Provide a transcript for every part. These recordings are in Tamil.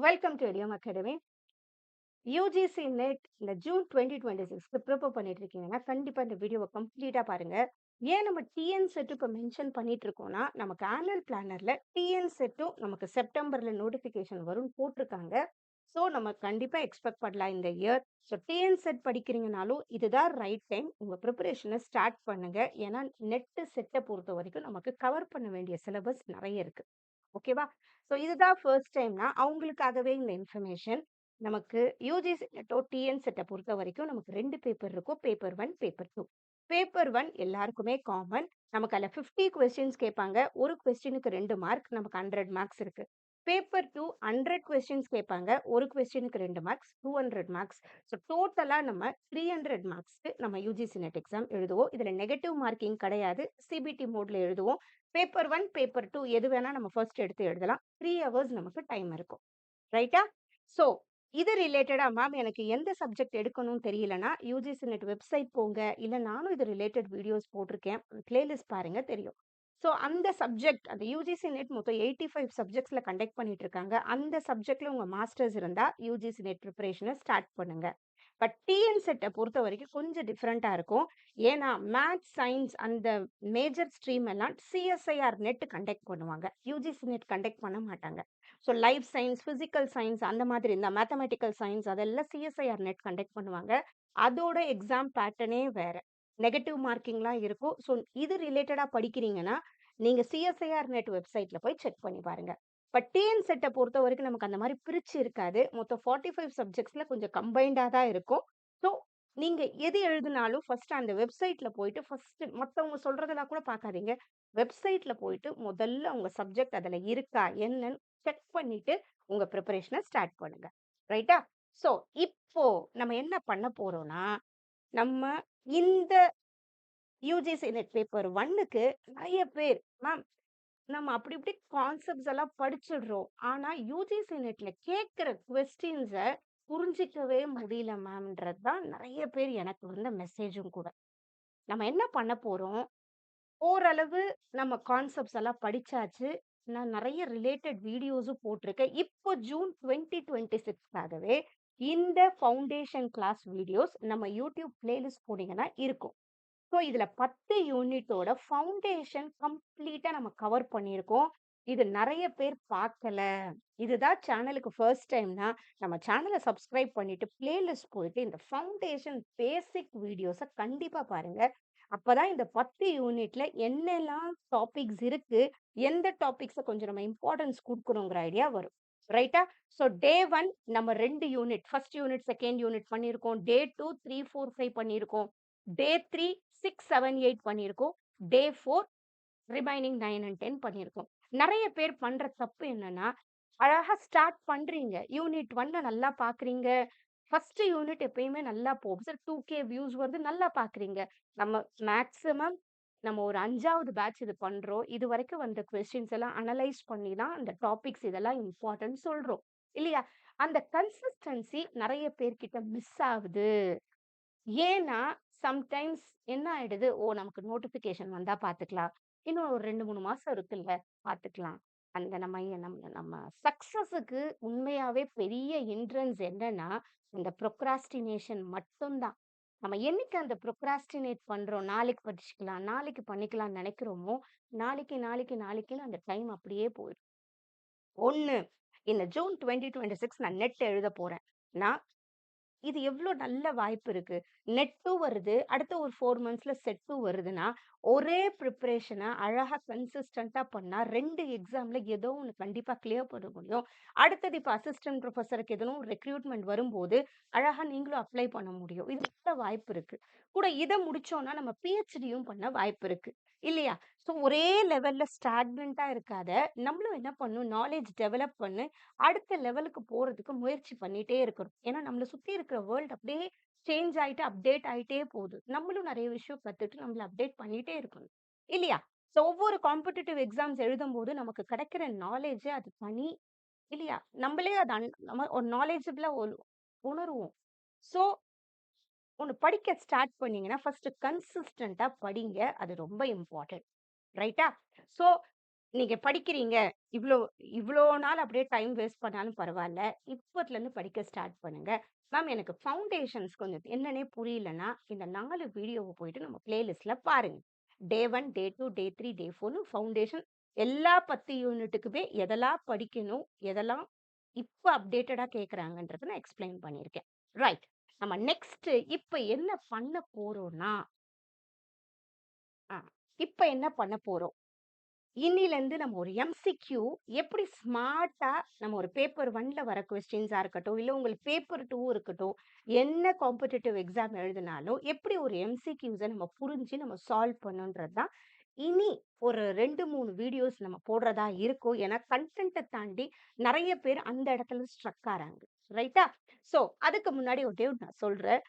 Welcome to idiom academy. UGC NET இந்த ஜூன் 2026க்கு ப்ரிப்பேர் பண்ணிட்டு இருக்கீங்கன்னா கண்டிப்பா இந்த வீடியோவை கம்ப்ளீட்டா பாருங்க. ஏன் நம்ம டிஎன் செட் இப்போ மென்ஷன் பண்ணிட்டு இருக்கோம்னா, நமக்கு ஆனுவல் பிளானர்ல டிஎன் செட்டும் நமக்கு செப்டம்பர்ல நோட்டிபிகேஷன் வரும்னு போட்டிருக்காங்க. ஸோ நம்ம கண்டிப்பா எக்ஸ்பெக்ட் பண்ணலாம் இந்த இயர். ஸோ டிஎன் செட் படிக்கிறீங்கனாலும் இதுதான் ரைட் டைம். உங்க ப்ரிப்பரேஷனை ஸ்டார்ட் பண்ணுங்க. ஏன்னா நெட் செட்டை பொறுத்த வரைக்கும் நமக்கு கவர் பண்ண வேண்டிய சிலபஸ் நிறைய இருக்கு. ஓகேவா? ஸோ இதுதான் ஃபர்ஸ்ட் டைம்னா அவங்களுக்காகவே இந்த இன்ஃபர்மேஷன். நமக்கு யுஜிசி நெட்டோ, டிஎன் செட்ட பொறுத்த வரைக்கும் நமக்கு 2 பேப்பர் இருக்கும். Paper 1, paper 2. பேப்பர் 1 எல்லாருக்குமே காமன். நமக்கு அதுல 50 கொஸ்டின்ஸ் கேட்பாங்க. ஒரு கொஸ்டினுக்கு 2 மார்க். நமக்கு 100 மார்க்ஸ் இருக்கு. பேப்பர் 2 100 கொஸ்டின்ஸ் கேட்பாங்க. ஒரு கொஸ்டினுக்கு 2 மார்க்ஸ், 200 மார்க்ஸ். ஸோ டோட்டலா நம்ம 300 மார்க்ஸ்க்கு நம்ம யுஜிசி நெட் எக்ஸாம் எழுதுவோம். இதுல நெகட்டிவ் மார்க்கிங் கிடையாது. சிபிடி மோட்ல எழுதுவோம். பேப்பர் 1, பேப்பர் 2 எது வேணா நம்ம ஃபர்ஸ்ட் எடுத்து எழுதலாம். 3 ஹவர்ஸ் நமக்கு டைம் இருக்கும். ரைட்டா? ஸோ இது ரிலேட்டடா மேம் எனக்கு எந்த சப்ஜெக்ட் எடுக்கணும்னு தெரியலன்னா, யுஜிசி நெட் வெப்சைட் போங்க. இல்ல நானும் இது ரிலேட்டட் வீடியோஸ் போட்டிருக்கேன். பிளேலிஸ்ட் பாருங்க தெரியும். ஸோ அந்த சப்ஜெக்ட் அந்த யுஜிசி நெட் மொத்தம் 85 சப்ஜெக்ட்ஸ்ல கண்டக்ட் பண்ணிட்டு இருக்காங்க. அந்த சப்ஜெக்ட்ல உங்க மாஸ்டர்ஸ் இருந்தா யுஜிசி நெட் ப்ரிப்பரேஷனை ஸ்டார்ட் பண்ணுங்க. பட் டிஎன் செட்டை பொறுத்த வரைக்கும் கொஞ்சம் டிஃப்ரெண்டா இருக்கும். ஏன்னா மேத்ஸ், சயின்ஸ் அந்த மேஜர் ஸ்ட்ரீம் எல்லாம் சிஎஸ்ஐஆர் நெட் கண்டக்ட் பண்ணுவாங்க. யுஜிசி நெட் கண்டக்ட் பண்ண மாட்டாங்க. So life science, physical science அந்த மாதிரி இந்த மேத்தமெட்டிக்கல் சயின்ஸ் அதெல்லாம் சிஎஸ்ஐஆர் நெட் கண்டக்ட் பண்ணுவாங்க. அதோட எக்ஸாம் பேட்டர்னே வேற. நெகட்டிவ் மார்க்கிங்லாம் இருக்கும். ஸோ இது ரிலேட்டடா படிக்கிறீங்கன்னா, நீங்க சிஎஸ்ஐஆர் நெட் வெப்சைட்ல போய் செக் பண்ணி பாருங்க. பட் டிஎன் செட்ட பொறுத்த வரைக்கும் நமக்கு அந்த மாதிரி பிரிச்சு இருக்காது. மொத்தம் 45 சப்ஜெக்ட்ஸ்ல கொஞ்சம் கம்பைண்டா தான் இருக்கும். ஸோ நீங்க எது எழுதினாலும் ஃபர்ஸ்ட் அந்த வெப்சைட்ல போயிட்டு ஃபர்ஸ்ட் மத்தவங்க சொல்றதெல்லாம் கூட பார்க்காதீங்க. வெப்சைட்ல போயிட்டு முதல்ல உங்க சப்ஜெக்ட் அதுல இருக்கா என்னன்னு செக் பண்ணிட்டு உங்க ப்ரிப்பரேஷனை ஸ்டார்ட் பண்ணுங்க. ரைட்டா? ஸோ இப்போ நம்ம என்ன பண்ண போறோம்னா, நம்ம இந்த யுஜிசி நெட் பேப்பர் 1க்கு நிறைய பேர் மேம் நம்ம அப்படி இப்படி கான்செப்ட்ஸ் எல்லாம் படிச்சிடுறோம். ஆனா யூஜிசி நெட்ல கேட்கிற கொஸ்டின்ஸ புரிஞ்சிக்கவே முடியல மேம்ன்றது தான் நிறைய பேர் எனக்கு வந்த மெசேஜும் கூட. நம்ம என்ன பண்ண போறோம்? ஓரளவு நம்ம கான்செப்ட்ஸ் எல்லாம் படிச்சாச்சு. நான் நிறைய ரிலேட்டட் வீடியோஸும் போட்டிருக்கேன். இப்போ ஜூன் 2026க்காகவே இந்த ஃபவுண்டேஷன் கிளாஸ் வீடியோஸ் நம்ம யூடியூப் பிளேலிஸ்ட் போனீங்கன்னா இருக்கும். ஸோ இதுல 10 யூனிட்டோட ஃபவுண்டேஷன் கம்ப்ளீட்டா நம்ம கவர் பண்ணியிருக்கோம். இது நெறைய பேர் பார்க்கல. இதுதான் சேனலுக்கு ஃபர்ஸ்ட் டைம்னா, நம்ம சேனல சப்ஸ்கிரைப் பண்ணிட்டு, பிளேலிஸ்ட் போயிட்டு இந்த ஃபவுண்டேஷன் பேசிக் வீடியோஸ கண்டிப்பா பாருங்க. அப்பதான் இந்த 10 யூனிட்ல என்னெல்லாம் டாபிக்ஸ் இருக்கு, எந்த டாபிக்ஸ கொஞ்சம் நம்ம இம்பார்ட்டன்ஸ் குடுக்கணுங்கிற ஐடியா வரும். ரைட்டா? ஸோ டே 1 நம்ம 2 unit, first unit, second unit பண்ணியிருக்கோம். டே 2 3, 4, 5 பண்ணியிருக்கோம். டே 3 6, 7, 8 பண்ணியிருக்கோம். டே 4 ரிமைனிங் 9 அண்ட் 10 பண்ணியிருக்கோம். நெறைய பேர் பண்ற தப்பு என்னன்னா, அழகா ஸ்டார்ட் பண்றீங்க. யூனிட் 1 நல்லா பார்க்குறீங்க. ஃபர்ஸ்ட் யூனிட் எப்பயுமே நல்லா போகும். சார் 2K வியூஸ் வருது நல்லா பார்க்குறீங்க. நம்ம மேக்ஸிமம் நம்ம ஒரு 5வது பேட்ச் இது பண்றோம். இதுவரைக்கும் வந்த கொஸ்டின்ஸ் எல்லாம் அனலைஸ் பண்ணி தான் அந்த டாபிக்ஸ் இதெல்லாம் இம்பார்ட்டன்ட் சொல்றோம். இல்லையா? அந்த கன்சிஸ்டன்சி நெறைய பேர்கிட்ட மிஸ் ஆகுது. ஏன்னா, சம்டைம்ஸ் என்ன ஆயிடுது, ஓ! நமக்கு நோட்டிஃபிகேஷன் வந்தா பார்த்துக்கலாம். இன்னும் ஒரு 2, 3 மாசம் இருக்குல்ல, பார்த்துக்கலாம். அந்த நம்ம நம்ம நம்ம சக்சஸுக்கு உண்மையாவே பெரிய ஹிண்ட்ரன்ஸ் என்னன்னா, இந்த ப்ரொக்ராஸ்டினேஷன் மட்டும் தான். நம்ம என்னைக்கு அந்த ப்ரொக்ராஸ்டினேட் பண்றோம், நாளைக்கு படிச்சுக்கலாம், நாளைக்கு பண்ணிக்கலாம்னு நெனைக்கிறோமோ, நாளைக்கு, நாளைக்கு, நாளைக்குன்னு அந்த டைம் அப்படியே போயிடும். 1 இந்த ஜூன் 2026 நான் நெட் எழுதப் போறேன். நான் இது எவ்ளோ நல்ல வாய்ப்பு இருக்கு. நெட்டும் வருது. அடுத்த ஒரு 4 மந்த்ஸ்ல செட்டும் வருதுன்னா, ஒரே ப்ரிப்பரேஷன அழகா கன்சிஸ்டன்ட்டா பண்ணா 2 எக்ஸாம்ல ஏதோ ஒண்ணு கண்டிப்பா கிளியர் பண்ண முடியும். அடுத்தது இப்ப அசிஸ்டன்ட் புரொஃபசருக்கு எதனும் ரெக்ரூட்மென்ட் வரும்போது, அழகா நீங்களும் அப்ளை பண்ண முடியும். இது நல்ல வாய்ப்பு இருக்கு. கூட இத முடிச்சோம்னா நம்ம பிஹெச்டியும் பண்ண வாய்ப்பு இருக்கு. இல்லையா? ஸோ ஒரே லெவல்ல ஸ்டாக்னன்ட்டா இருக்காத, நம்மளும் என்ன பண்ணணும் நாலேட்ஜ் டெவலப் பண்ணு அடுத்த லெவலுக்கு போறதுக்கு முயற்சி பண்ணிட்டே இருக்கணும். ஏன்னா நம்மள சுத்தி இருக்கிற வேர்ல்ட் அப்படியே சேஞ்ச் ஆயிட்டு, அப்டேட் ஆயிட்டே போகுது. நம்மளும் நெறைய விஷயம் கத்துட்டு நம்மள அப்டேட் பண்ணிட்டே இருக்கணும். இல்லையா? ஸோ ஒவ்வொரு காம்படிட்டிவ் எக்ஸாம்ஸ் எழுதும்போது நமக்கு கிடைக்கிற நாலேட்ஜ் அது தனி. இல்லையா? நம்மளே அத நம்ம ஒரு நாலேட்ஜபிளா உணருவோம். ஸோ ஒண்ணு படிக்க ஸ்டார்ட் பண்ணீங்கன்னா, ஃபர்ஸ்ட் கன்சிஸ்டன்ட்டா படிங்க. அது ரொம்ப இம்பார்ட்டன்ட். ரைட்டா? ஸோ நீங்க படிக்கிறீங்க. இவ்ளோ இவ்ளோ நாள் அப்படியே டைம் வேஸ்ட் பண்ணாலும் பரவால்ல. இப்பத்துலருந்து படிக்க ஸ்டார்ட் பண்ணுங்க. மேம் எனக்கு ஃபவுண்டேஷன்ஸ் கொஞ்சம் என்னன்னே புரியலன்னா, இந்த 4 வீடியோவ போயிட்டு நம்ம பிளேலிஸ்ட்ல பாருங்க. டே 1, டே 2, டே 3, டே 4ன்னு ஃபவுண்டேஷன் எல்லா 10 யூனிட்டுக்குமே எதெல்லாம் படிக்கணும், எதெல்லாம் இப்ப அப்டேட்டடா கேட்கறாங்கன்றத நான் எக்ஸ்ப்ளைன் பண்ணியிருக்கேன். ரைட். நம்ம நெக்ஸ்ட் இப்ப என்ன பண்ண போறோம்னா, அ இப்ப என்ன பண்ண போறோம்? இன்னிலேருந்து நம்ம ஒரு எம்சிக்யூ எப்படி ஸ்மார்ட்டா நம்ம ஒரு பேப்பர் 1ல வர கொஸ்டின்ஸா இருக்கட்டும், இல்ல உங்களுக்கு பேப்பர் 2 இருக்கட்டும், என்ன காம்படிட்டிவ் எக்ஸாம் எழுதினாலும் எப்படி ஒரு எம்சிக்யூஸ நம்ம புரிஞ்சு நம்ம சால்வ் பண்ணணுன்றது தான் இனி ஒரு 2, 3 வீடியோஸ் நம்ம போடுறதா இருக்கும். ஏன்னா கன்டென்ட்ட தாண்டி நெறைய பேர் அந்த இடத்துல ஸ்ட்ரக் ஆறாங்க. ரைட்டா? சோ அதுக்கு முன்னாடி ஒண்ணே ஒண்ணு நான் சொல்றேன்.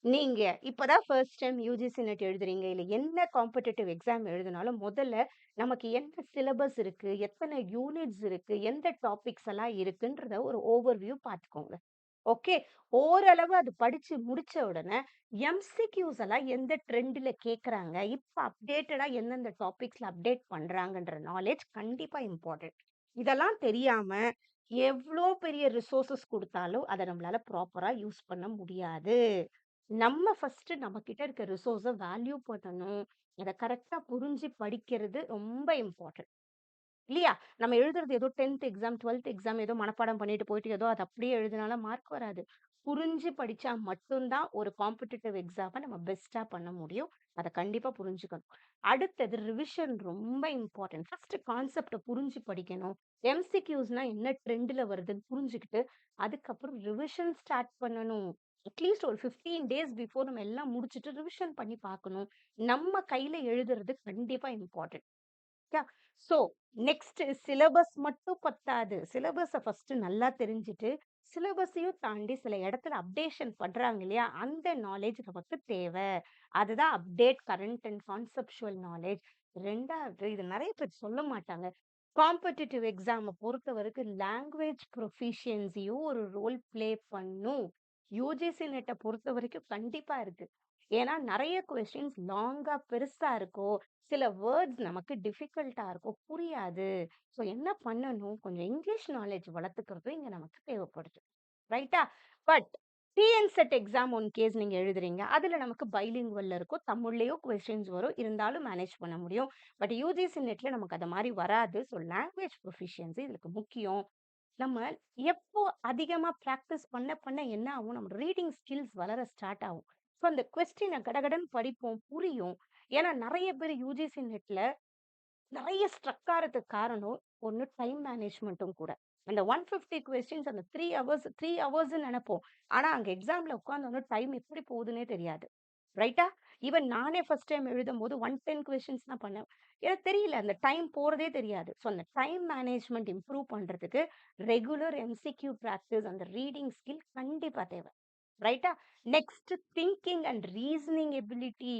நீங்க இப்பதான் ஃபர்ஸ்ட் டைம் யுஜிசி நெட் எழுதுறீங்க. இல்ல என்ன காம்படிட்டிவ் எக்ஸாம் எழுதினாலும் முதல்ல நமக்கு என்ன சிலபஸ் இருக்கு, எத்தன யூனிட்ஸ் இருக்கு, எந்த டாபிக்ஸ் எல்லாம் இருக்குன்றத ஒரு ஓவர்வியூ பார்த்துக்கோங்க. ஓகே. ஓரளவு அது படிச்சு முடிச்ச உடனே எம்சிக்யூஸ் எல்லாம் எந்த ட்ரெண்ட்ல கேக்குறாங்க, இப்ப அப்டேட்டடா எந்தெந்த டாபிக்ஸ்ல அப்டேட் பண்றாங்கன்ற நாலேட்ஜ் கண்டிப்பா இம்பார்ட்டன்ட். இதெல்லாம் தெரியாம எவ்ளோ பெரிய ரிசோர்ஸஸ் குடுத்தாலும் அத நம்மளால ப்ராப்பரா யூஸ் பண்ண முடியாது. நம்ம ஃபர்ஸ்ட் நம்ம கிட்ட இருக்க ரிசோர்ஸ வேல்யூ பண்ணணும். அத கரெக்ட்டா புரிஞ்சு படிக்கிறது ரொம்ப இம்பார்ட்டன்ட். இல்லையா? நம்ம எழுதுறது ஏதோ 10த் எக்ஸாம், 12த் எக்ஸாம் ஏதோ மனப்பாடம் பண்ணிட்டு போயிட்டு ஏதோ அது அப்படியே எழுதினாலும் மார்க் வராது. புரிஞ்சு படிச்சா மட்டும் தான் ஒரு காம்படிட்டிவ் எக்ஸாம நம்ம பெஸ்ட்டா பண்ண முடியும். அத கண்டிப்பா புரிஞ்சுக்கணும். அடுத்தது ரிவிஷன் ரொம்ப இம்பார்ட்டன்ட். ஃபர்ஸ்ட் கான்செப்ட்ட புரிஞ்சு படிக்கணும். எம்சிக்யூஸ்னா என்ன ட்ரெண்ட்ல வருதுன்னு புரிஞ்சுக்கிட்டு, அதுக்கப்புறம் ரிவிஷன் ஸ்டார்ட் பண்ணணும். அட்லீஸ்ட் ஒரு 15 டேஸ் பிஃபோர் நம்ம எல்லாம் முடிச்சுட்டு ரிவிஷன் பண்ணி பார்க்கணும். நம்ம கையில எழுதுறது கண்டிப்பா இம்பார்ட்டன்ட். யா. சோ, நெக்ஸ்ட் சிலபஸ் மட்டும் பத்தாது. சிலபஸ ஃபர்ஸ்ட் நல்லா தெரிஞ்சுட்டு, சிலபஸையும் தாண்டி சில இடத்துல அப்டேஷன் பண்றாங்க இல்லையா? அந்த நாலேட்ஜ் நமக்கு தேவ. அதுதான் update current and conceptual knowledge. 2வது இது நெறைய பேர் சொல்ல மாட்டாங்க. காம்படிட்டிவ் எக்ஸாம பொறுத்தவரைக்கும் லாங்குவேஜ் ப்ரொஃபிஷியன்சியும் ஒரு ரோல் ப்ளே பண்ணும். யுஜிசி நெட்ட பொறுத்தவரைக்கும் கண்டிப்பா இருக்கு. ஏன்னா நெறைய கொஸ்டின்ஸ் லாங்கா பெருசா இருக்கும். சில வேர்ட்ஸ் நமக்கு டிஃபிகல்ட்டா இருக்கும். புரியாது. ஸோ என்ன பண்ணணும்? கொஞ்சம் இங்கிலீஷ் நாலேட்ஜ் வளர்த்துக்கிறதும் இங்க நமக்கு தேவைப்படுது. ரைட்டா? But TNSET exam one case நீங்க எழுதுறீங்க. அதுல நமக்கு பைலிங்குவல்ல இருக்கும். தமிழ்லயும் கொஸ்டின்ஸ் வரும். இருந்தாலும் மேனேஜ் பண்ண முடியும். பட் யுஜிசி நெட்ல நமக்கு அது மாரி வராது. ஸோ லாங்குவேஜ் ப்ரொஃபிஷியன்சி இதுக்கு முக்கியம். நம்ம எப்போ அதிகமா பிராக்டிஸ் பண்ண என்ன ஆகும்? நம்ம ரீடிங் ஸ்கில்ஸ் வளர ஸ்டார்ட் ஆகும். ஸோ அந்த கொஸ்டின கடகடன்னு படிப்போம், புரியும். ஏன்னா நெறைய பேர் யுஜிசி நெட்ல நெறைய ஸ்ட்ரக் ஆறதுக்கு காரணம், ஒண்ணு டைம் மேனேஜ்மென்ட்டும் கூட. அந்த 150 கொஸ்டின்ஸ் அந்த 3 ஹவர்ஸ்ன்னு நெனைப்போம். ஆனா அங்க எக்ஸாம்ல உட்கார்ந்தோன டைம் எப்படி போகுதுன்னே தெரியாது. ரைட்டா? ஈவன் நானே ஃபர்ஸ்ட் டைம் எழுதும்போது 110 கொஸ்டின்ஸ் தான் பண்ணேன். எனக்கு தெரியல. அந்த டைம் போறதே தெரியாது. ஸோ அந்த டைம் மேனேஜ்மென்ட் இம்ப்ரூவ் பண்றதுக்கு ரெகுலர் எம்சிக்யூ பிராக்டிஸ் அந்த ரீடிங் ஸ்கில் கண்டிப்பா தேவை. ரைட்டா? Next thinking and reasoning ability.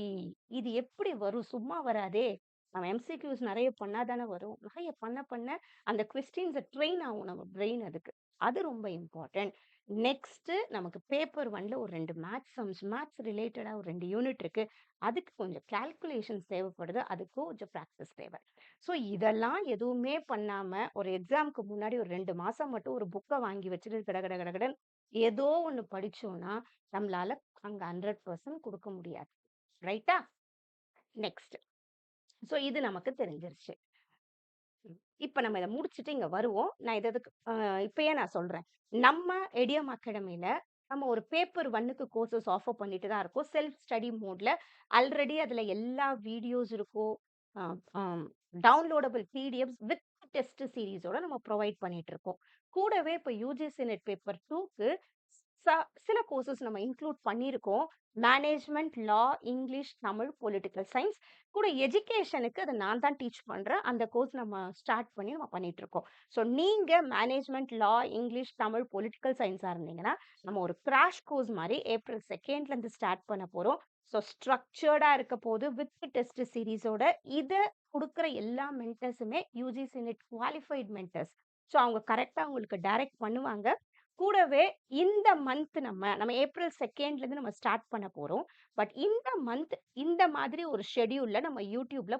இது எப்படி வரும்? சும்மா வராதே! நம்ம எம்சிக்யூஸ் நெறைய பண்ணா தானே வரும். நெறைய பண்ண அந்த கொஸ்டின்ஸ ட்ரெயின் ஆகும் நம்ம பிரெயின் அதுக்கு. அது ரொம்ப இம்பார்ட்டன்ட். நெக்ஸ்ட் நமக்கு பேப்பர் 1ல ஒரு 2 மேத்ஸ் ரிலேட்டடா ஒரு 2 யூனிட் இருக்கு. அதுக்கு கொஞ்சம் கால்குலேஷன்ஸ் தேவைப்படுது. அதுக்கு கொஞ்சம் பிராக்டிஸ் தேவை. ஸோ இதெல்லாம் எதுவுமே பண்ணாம ஒரு எக்ஸாம்க்கு முன்னாடி ஒரு 2 மாசம் மட்டும் ஒரு புக்க வாங்கி வச்சுட்டு கடகடன்னு ஏதோ ஒண்ணு படிச்சோம்னா, நம்மளால அங்க 100% குடுக்க முடியாது. ரைட்டா? நெக்ஸ்ட். சோ இது நமக்கு தெரிஞ்சிருச்சு. இப்ப நம்ம இத முடிச்சுட்டு இங்க வருவோம். நான் இத எதுக்கு இப்பயே நான் சொல்றேன். நம்ம எடியம் அகாடமில நம்ம ஒரு பேப்பர் 1க்கு கோர்சஸ் ஆஃபர் பண்ணிட்டு தான் இருக்கோம். செல்ஃப் ஸ்டடி மோட்ல. ஆல்ரெடி அதுல எல்லா வீடியோஸ் இருக்கும். அ அம் டவுன்லோடபிள் பிடிஎஃப்ஸ் வித் டெஸ்ட் சீரிஸோட நம்ம ப்ரொவைட் பண்ணிட்டு இருக்கோம். கூடவே இப்ப யுஜிசி நெட் பேப்பர் 2க்கு ச சில கோர்சஸ் நம்ம இன்க்ளூட் பண்ணியிருக்கோம். மேனேஜ்மென்ட், லா, இங்கிலீஷ், தமிழ், பொலிட்டிக்கல் சயன்ஸ். கூட எஜுகேஷனுக்கு அத நான் தான் டீச் பண்றேன். அந்த கோர்ஸ் நம்ம ஸ்டார்ட் பண்ணி நம்ம பண்ணிட்டு இருக்கோம். ஸோ நீங்க மேனேஜ்மென்ட், லா, இங்கிலீஷ், தமிழ், பொலிட்டிக்கல் சயன்ஸா இருந்தீங்கன்னா, நம்ம ஒரு கிராஷ் கோர்ஸ் மாரி ஏப்ரல் 2ல இருந்து ஸ்டார்ட் பண்ண போறோம். ஸோ ஸ்ட்ரக்சர்டா இருக்க போது வித் டெஸ்ட் சீரிஸோட இத குடுக்குற எல்லா மென்டர்ஸுமே UGC NET qualified mentors. So அவங்க கரெக்ட்டா உங்களுக்கு டைரக்ட் பண்ணுவாங்க. கூடவே இந்த மந்த் நம்ம ஏப்ரல் 2ல இருந்து நம்ம ஸ்டார்ட் பண்ண போறோம். பட் இந்த மந்த் இந்த மாதிரி ஒரு ஷெட்யூல்ல நம்ம யூடியூப்ல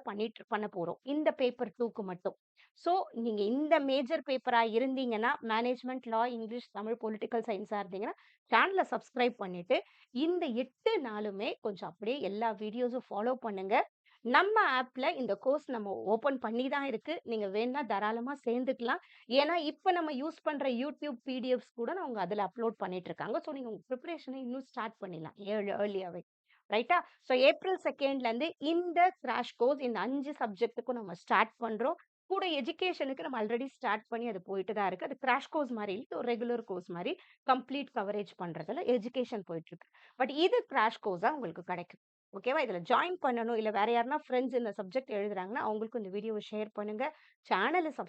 பண்ண போறோம். இந்த பேப்பர் 2க்கு மட்டும். ஸோ நீங்க இந்த மேஜர் பேப்பரா இருந்தீங்கன்னா, மேனேஜ்மென்ட், லா, இங்கிலீஷ், தமிழ், பொலிட்டிக்கல் சயின்ஸா இருந்தீங்கன்னா, சேனல சப்ஸ்கிரைப் பண்ணிட்டு, இந்த 8 நாளுமே கொஞ்சம் அப்படியே எல்லா வீடியோஸும் ஃபாலோ பண்ணுங்க. நம்ம ஆப்ல இந்த கோர்ஸ் நம்ம ஓப்பன் பண்ணி தான் இருக்கு. நீங்க வேணுனா தாராளமா சேர்ந்துக்கலாம். ஏன்னா, இப்ப நம்ம யூஸ் பண்ற யூடியூப் பிடிஎஃப்ஸ் கூட அவங்க அதுல அப்லோட் பண்ணிட்டு இருக்காங்க. ஸோ நீங்க உங்க பிரிப்பரேஷன இன்னும் ஸ்டார்ட் பண்ணிடலாம். ஏர்லியாவே. ரைட்டா? ஸோ ஏப்ரல் 2ல இருந்து இந்த கிராஷ் கோர்ஸ் இந்த 5 சப்ஜெக்ட்டுக்கும் நம்ம ஸ்டார்ட் பண்றோம். கூட எஜுகேஷனுக்கு நம்ம ஆல்ரெடி ஸ்டார்ட் பண்ணி அது போயிட்டு தான் இருக்கு. அது கிராஷ் கோர்ஸ் மாரி இல்ல. ஒரு ரெகுலர் கோர்ஸ் மாரி கம்ப்ளீட் கவரேஜ் பண்றதுல எஜுகேஷன் போயிட்டு இருக்கு. பட் இது கிராஷ் கோர்ஸா உங்களுக்கு கிடைக்கும். ஓகேவா? இதுல ஜாயின் பண்ணணும். இல்ல வேற யாருன்னா ஃப்ரெண்ட்ஸ் இந்த சப்ஜெக்ட் எழுதுறாங்கன்னா, அவங்களுக்கும் இந்த வீடியோவ ஷேர் பண்ணுங்க. சேனலுக்கு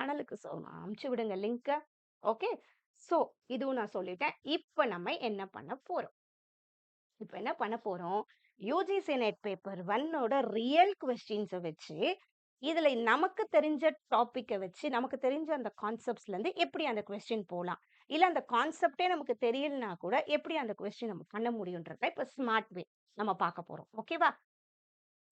அனுப்பிச்சு விடுங்க லிங்க்க. ஓகே. ஸோ இதுவும் நான் சொல்லிட்டேன். இப்ப நம்ம என்ன பண்ண போறோம்? இப்ப என்ன பண்ண போறோம்? யுஜிசி நெட் பேப்பர் 1ஓட ரியல் கொஸ்டின்ஸ வச்சு, இதுல நமக்கு தெரிஞ்ச டாபிக்க வச்சு, நமக்கு தெரிஞ்ச அந்த கான்செப்ட்ஸ்ல இருந்து எப்படி அந்த கொஸ்டின் போலாம்? இல்ல அந்த கான்செப்ட்டே நமக்கு தெரியலனா கூட, எப்படி அந்த கொஸ்டின் நம்ம பண்ண முடியும்ன்றத இப்ப ஸ்மார்ட் வே நம்ம பார்க்க போறோம். ஓகேவா?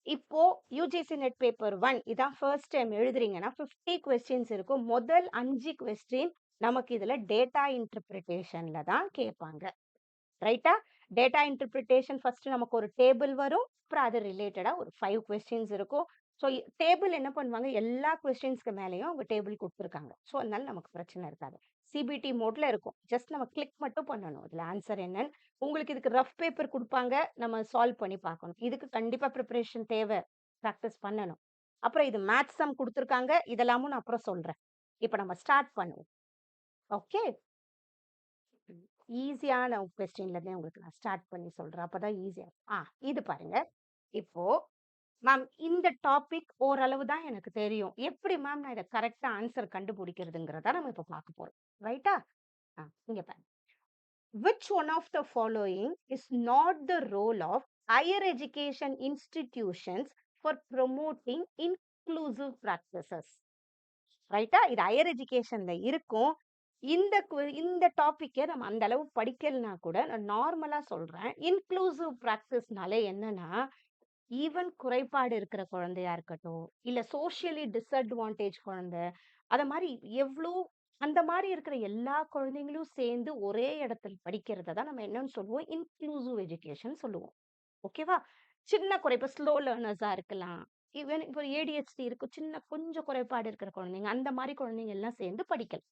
இப்போ யுஜிசி நெட் பேப்பர் 1 இதான் ஃபர்ஸ்ட் டைம் எழுதுறீங்கன்னா 50 கொஸ்டின்ஸ் இருக்கும். முதல் 5 கொஸ்டின் நமக்கு இதுல டேட்டா இன்டர்பிரிட்டேஷன்ல தான் கேட்பாங்க. ரைட்டா? டேட்டா இன்டர்பிரிட்டேஷன் ஃபர்ஸ்ட் நமக்கு ஒரு டேபிள் வரும். அப்புறம் அது ரிலேட்டடா ஒரு 5 கொஸ்டின்ஸ் இருக்கும். ஸோ டேபிள் என்ன பண்ணுவாங்க, எல்லா கொஸ்டின்ஸ்க்கு மேலயும் அவங்க டேபிள் குடுத்துருக்காங்க. ஸோ அதனால நமக்கு பிரச்சனை இருக்காது. சிபிடி மோட்ல இருக்கும். ஜஸ்ட் நம்ம கிளிக் மட்டும் பண்ணணும். இதுல ஆன்சர் என்னன்னு. உங்களுக்கு இதுக்கு ரஃப் பேப்பர் குடுப்பாங்க. நம்ம சால்வ் பண்ணி பார்க்கணும். இதுக்கு கண்டிப்பா பிரிப்பரேஷன் தேவை. பிராக்டிஸ் பண்ணணும். அப்புறம் இது மேத்ஸ் சம் குடுத்துருக்காங்க. இதெல்லாமும் நான் அப்புறம் சொல்றேன். இப்ப நம்ம ஸ்டார்ட் பண்ணுவோம். ஓகே. ஈஸியான கொஸ்டின்ல இருந்தே உங்களுக்கு நான் ஸ்டார்ட் பண்ணி சொல்றேன். அப்பதான் ஈஸியா இது பாருங்க. இப்போ மேம் இந்த டாபிக் ஓரளவு தான் எனக்கு தெரியும். எப்படி மேம் நான் இத கரெக்ட்டா ஆன்சர் கண்டுபிடிக்கிறதுங்கிறத நம்ம இப்ப பார்க்க போறோம். ரைட்டா? இங்க பாருங்க. Which one of the following is not the role of higher education institutions for promoting inclusive practices? ரைட்டா? இது ஹையர் எஜுகேஷன்ல இருக்கும். இந்த டாபிக்க நம்ம அந்த அளவு படிக்கலனா கூட நான் நார்மலா சொல்றேன். இன்க்ளூசிவ் பிராக்டிஸ்னாலே என்னன்னா, ஈவன் குறைபாடு இருக்கிற குழந்தையா இருக்கட்டும், இல்ல சோஷியலி டிஸ்அட்வான்டேஜ் குழந்தை, அத மாரி எவ்ளோ அந்த மாரி இருக்கிற எல்லா குழந்தைங்களும் சேர்ந்து ஒரே இடத்துல படிக்கிறத தான் நம்ம என்னன்னு சொல்லுவோம், இன்க்ளூசிவ் எஜுகேஷன் சொல்லுவோம். ஓகேவா? சின்ன இப்ப ஸ்லோ லேர்னர்ஸா இருக்கலாம். ஈவன் இப்போ ஏடிஹெச்டி இருக்கு. கொஞ்சம் குறைபாடு இருக்கிற குழந்தைங்க. அந்த மாரி குழந்தைங்க எல்லாம் சேர்ந்து படிக்கலாம்.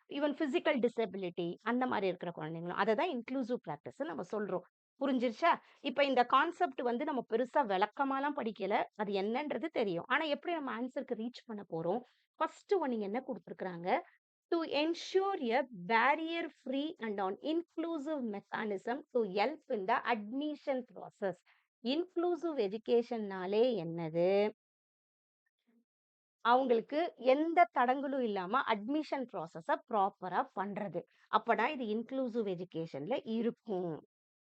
ஈவன் பிசிக்கல் டிசபிலிட்டி அந்த மாரி இருக்கிற குழந்தைங்களும். அததான் இன்க்ளூசிவ் பிராக்டிஸ்ன்னு நம்ம சொல்றோம். புரிஞ்சிருச்சா? இப்ப இந்த கான்செப்ட் வந்து நம்ம பெருசா விளக்கமாலாம் படிக்கல. அது என்னன்றது தெரியும். ஆனா எப்படி நம்ம ஆன்சருக்கு ரீச் பண்ண போறோம்? ஃபர்ஸ்ட் ஒன் இங்க என்ன குடுத்துருக்காங்க? To ensure a barrier-free and an inclusive mechanism to help in the admission process. Inclusive educationனாலே என்னது? அவங்களுக்கு எந்த தடங்கலும் இல்லாம அட்மிஷன் ப்ராசஸ ப்ராப்பரா பண்றது. அப்பதான் இது இன்க்ளூசிவ் எஜுகேஷன்ல இருக்கும்.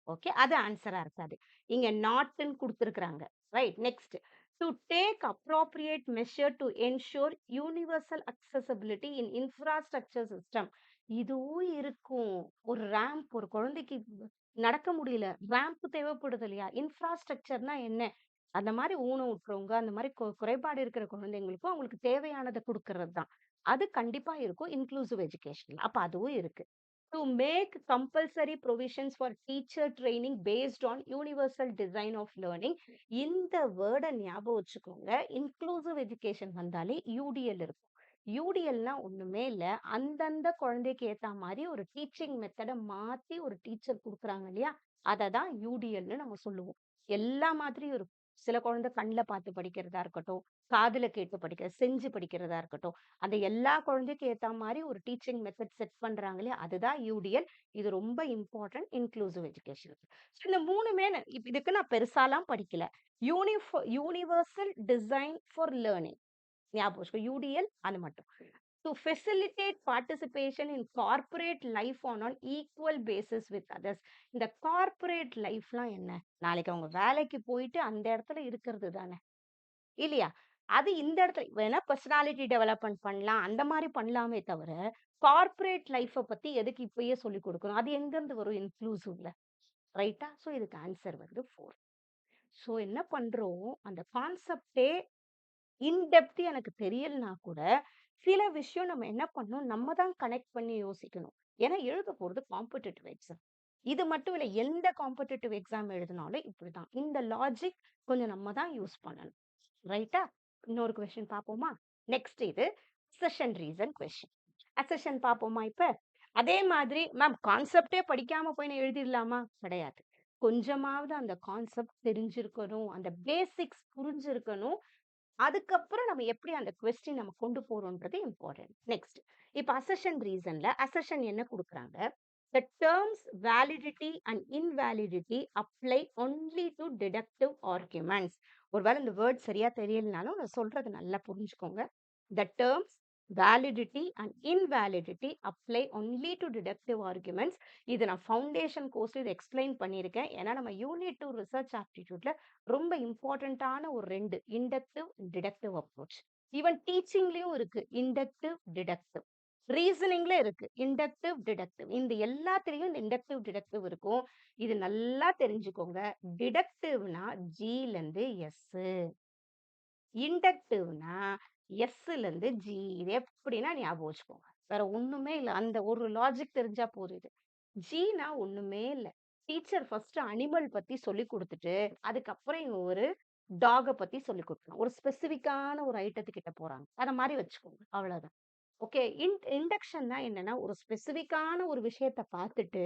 ஓகே. அது ஆன்சரா இருக்காது. இங்க நாட்ன்னு குடுத்திருக்கிறாங்க. Right. Next. To take appropriate measure to ensure universal accessibility in infrastructure system. இதுவும் இருக்கும். ஒரு குழந்தைக்கு நடக்க முடியல. ரேம்ப் தேவைப்படுது இல்லையா? இன்ஃப்ராஸ்ட்ரக்சர்னா என்ன? அந்த மாரி ஊனமுற்றவங்க, அந்த மாரி குறைபாடு இருக்கிற குழந்தைங்களுக்கும் அவங்களுக்கு தேவையானத குடுக்கறது தான். அது கண்டிப்பா இருக்கும் இன்க்ளூசிவ் எஜுகேஷன்ல. அப்ப அதுவும் இருக்கு. To make compulsory provisions for teacher training based on universal design of learning. இந்த வேர்ட ஞாபகம் வச்சுக்கோங்க. இன்க்ளூசிவ் எஜுகேஷன் வந்தாலே யூடிஎல் இருக்கும். யூடிஎல்னா ஒண்ணுமே இல்ல. அந்தந்த குழந்தைக்கு ஏத்தா மாரி ஒரு டீச்சிங் மெத்தட மாத்தி ஒரு டீச்சர் குடுக்குறாங்க இல்லையா? அததான் யூடிஎல்ன்னு நம்ம சொல்லுவோம். எல்லா மாதிரியும் இருக்கும். சில குழந்தை கண்ல பார்த்து படிக்கிறதா இருக்கட்டும், காதுல கேட்டு செஞ்சு படிக்கிறதா இருக்கட்டும். அந்த எல்லா குழந்தைக்கும் ஏத்தா மாரி ஒரு டீச்சிங் மெத்தட் செட் பண்றாங்க இல்லையா? அதுதான் யூடிஎல். இது ரொம்ப இம்பார்ட்டன்ட் இன்க்ளூசிவ் எஜுகேஷன். இந்த 3மே இதுக்கு நான் பெருசாலாம் படிக்கல. Universal design for learning. ஞாபகம் வச்சுக்கோ. யூடிஎல் அது மட்டும். To facilitate participation in corporate life on on equal basis with others. இந்த கார்ப்பரேட் லைஃப்லாம் என்ன? நாளைக்கு அவங்க வேலைக்கு போயிட்டு அந்த இடத்துல இருக்கிறது தானே! இல்லையா? அது இந்த இடத்துல வேணா பர்சனாலிட்டி டெவலப்மென்ட் பண்ணலாம். அந்த மாரி பண்ணலாமே தவிர, கார்ப்பரேட் லைஃப்ப பத்தி எதுக்கு இப்பயே சொல்லிக் குடுக்கணும்? அது எங்கருந்து வரும் இன்க்ளூசிவ்ல? ரைட்டா? ஸோ இதுக்கு ஆன்சர் வந்து 4. ஸோ என்ன பண்றோம், அந்த கான்செப்ட்டே இன் டெப்த் எனக்கு தெரியலனா கூட, சில விஷயம் நம்ம என்ன பண்ணணும், நம்ம தான் கனெக்ட் பண்ணி யோசிக்கணும். ஏன்னா எழுத போறது காம்படிட்டிவ் எக்ஸாம். இது மட்டும் இல்ல, எந்த காம்படிட்டிவ் எக்ஸாம் எழுதினாலும் இப்படிதான். இந்த லாஜிக் கொஞ்சம் நம்ம தான் யூஸ் பண்ணணும். ரைட்டா? இன்னொரு கொஸ்டின் பார்ப்போமா? நெக்ஸ்ட் இது அசர்ஷன் ரீசன் கொஸ்டின். அசர்ஷன் பார்ப்போமா இப்ப? அதே மாதிரி மேம் கான்செப்ட்டே படிக்காம போய் நான் எழுதிடலாமா? கிடையாது. கொஞ்சமாவது அந்த கான்செப்ட் தெரிஞ்சிருக்கணும். அந்த பேசிக்ஸ் புரிஞ்சிருக்கணும். அதுக்கப்புறம் நம்ம எப்படி அந்த கொஸ்டின் நம்ம கொண்டு போறோம்ன்றது இம்பார்ட்டன்ட். நெக்ஸ்ட். இப்ப அசர்ஷன் ரீசன்ல அசர்ஷன் என்ன குடுக்குறாங்க? The terms validity and invalidity apply only to deductive arguments. ஒருவேளை இந்த வேர்ட் சரியா தெரியலனாலும் நான் சொல்றது நல்லா புரிஞ்சுக்கோங்க. The terms validity and invalidity apply only to deductive arguments. இது நான் ஃபவுண்டேஷன் கோர்ஸ்ல இத எக்ஸ்பிளைன் பண்ணியிருக்கேன். ஏன்னா நம்ம யூனிட் 2 ரிசர்ச் ஆப்டிட்யூட்ல ரொம்ப இம்பார்ட்டன்ட்டான ஒரு 2 இண்டக்டிவ், டிடக்டிவ் அப்ரோச். ஈவன் டீச்சிங்லயும் இருக்கு இண்டக்டிவ், டிடக்டிவ். ரீசனிங்ல இருக்கு இண்டக்டிவ், டிடக்டிவ். இந்த எல்லாத்துலயும் இந்த இண்டக்டிவ், டிடக்டிவ் இருக்கும். இது நல்லா தெரிஞ்சுக்கோங்க. டிடக்டிவ்னா ஜில இருந்து எஸ். இண்டக்டிவ்னா எஸ்ல இருந்து ஜி. இது எப்படின்னா ஞாபகம் வச்சுக்கோங்க. வேற ஒண்ணுமே இல்ல. அந்த ஒரு லாஜிக் தெரிஞ்சா போதும் இது. ஜினா ஒண்ணுமே இல்ல. டீச்சர் ஃபர்ஸ்ட் அனிமல் பத்தி சொல்லிக் குடுத்துட்டு, அதுக்கப்புறம் இவங்க ஒரு டாக பத்தி சொல்லிக் குடுக்கணும். ஒரு ஸ்பெசிஃபிக்கான ஒரு ஐட்டத்துக்கிட்ட போறாங்க. அத மாரி வச்சுக்கோங்க. அவ்வளவுதான். ஓகே. இண்டக்ஷன்னா என்னன்னா, ஒரு ஸ்பெசிஃபிக்கான ஒரு விஷயத்த பார்த்துட்டு,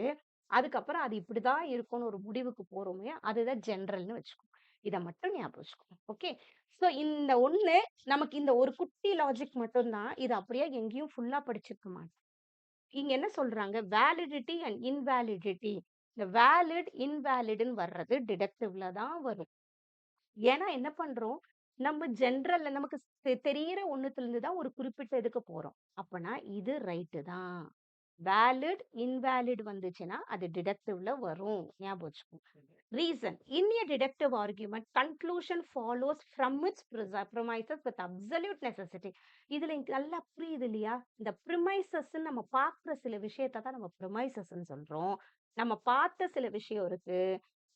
அதுக்கப்புறம் அது இப்படிதான் இருக்கும்னு ஒரு முடிவுக்கு போறோமே, அதுதான் ஜெனரல்னு வச்சுக்கோங்க. இத மட்டும் ஞாபகம் வச்சுக்கோங்க. ஓகே. ஸோ இந்த ஒண்ணு நமக்கு இந்த ஒரு குட்டி லாஜிக் மட்டும் தான். இது அப்படியே எங்கேயும் ஃபுல்லா படிச்சிருக்க மாட்டோம். இங்க என்ன சொல்றாங்க? Validity and invalidity. இந்த வேலிட், இன்வேலிட்ன்னு வர்றது டிடக்டிவ்ல தான் வரும். ஏன்னா என்ன பண்றோம்? நம்ம ஜெனரல்ல நமக்கு தெரியிற ஒண்ணுத்துல தான் ஒரு குறிப்பிட்ட இதுக்கு போறோம். அப்பனா இது ரைட்டு தான். வேலிட், இன்வேலிட் வந்துச்சுன்னா, அது டிடக்டிவ்ல வரும். ஞாபகம் வச்சுக்கோங்க. Reason. In a deductive argument, conclusion follows from its premises with absolute necessity. இதுல எனக்கு நல்லா புரியுது இல்லையா? இந்த ப்ரிமைசஸ்ன்னு நம்ம பார்க்குற சில விஷயத்த தான் நம்ம ப்ரிமைசஸ்ன்னு சொல்றோம். நம்ம பார்த்த சில விஷயம் இருக்கு.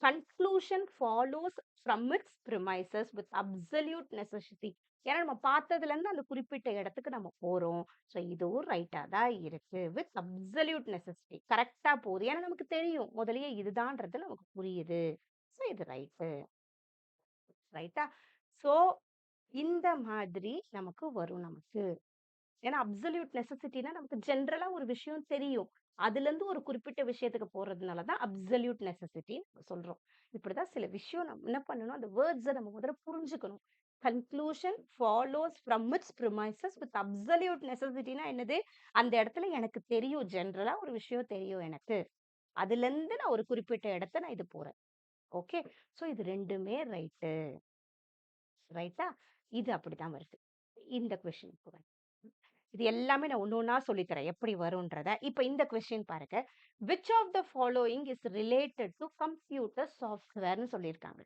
Conclusion follows from its premises with absolute necessity. ஏன்னா நம்ம பார்த்ததுலேருந்து அந்த குறிப்பிட்ட இடத்துக்கு நம்ம போறோம். ஸோ இதுவும் ரைட்டா தான் இருக்கு. With absolute necessity. கரெக்ட்டா போகுது. ஏன்னா நமக்கு தெரியும். முதல்லயே இதுதான்றது நமக்கு புரியுது. ஸோ இது ரைட்டு. ரைட்டா? ஸோ இந்த மாதிரி நமக்கு வரும் நமக்கு. ஏன்னா அப்சல்யூட் நெசசிட்டினா நமக்கு ஜென்ரலா ஒரு விஷயம் தெரியும். அதுலருந்து ஒரு குறிப்பிட்ட விஷயத்துக்கு போறதுனால தான் அப்சல்யூட் நெசசிட்டி சொல்றோம். இப்படிதான் சில விஷயம் நம்ம என்ன பண்ணணும், அந்த வேர்ட்ஸ நம்ம முதல்ல புரிஞ்சுக்கணும். Conclusion follows from its premises with absolute நெசசிட்டினா என்னது? அந்த இடத்துல எனக்கு தெரியும். ஜென்ரலா ஒரு விஷயம் தெரியும் எனக்கு. அதுலருந்து நான் ஒரு குறிப்பிட்ட இடத்த நான் இது போறேன். ஓகே. ஸோ இது 2மே ரைட்டு. ரைட்டா? இது அப்படித்தான் வருது. இந்த கொஸ்டினுக்கு வரேன். இது எல்லாமே நான் ஒண்ணு ஒண்ணா சொல்லித் தரேன். எப்படி வரும்ன்றத. இப்ப இந்த கொஸ்டின் பாருங்க. Which of the following is related to computer சாஃப்ட்வேர்ன்னு சொல்லியிருக்காங்க.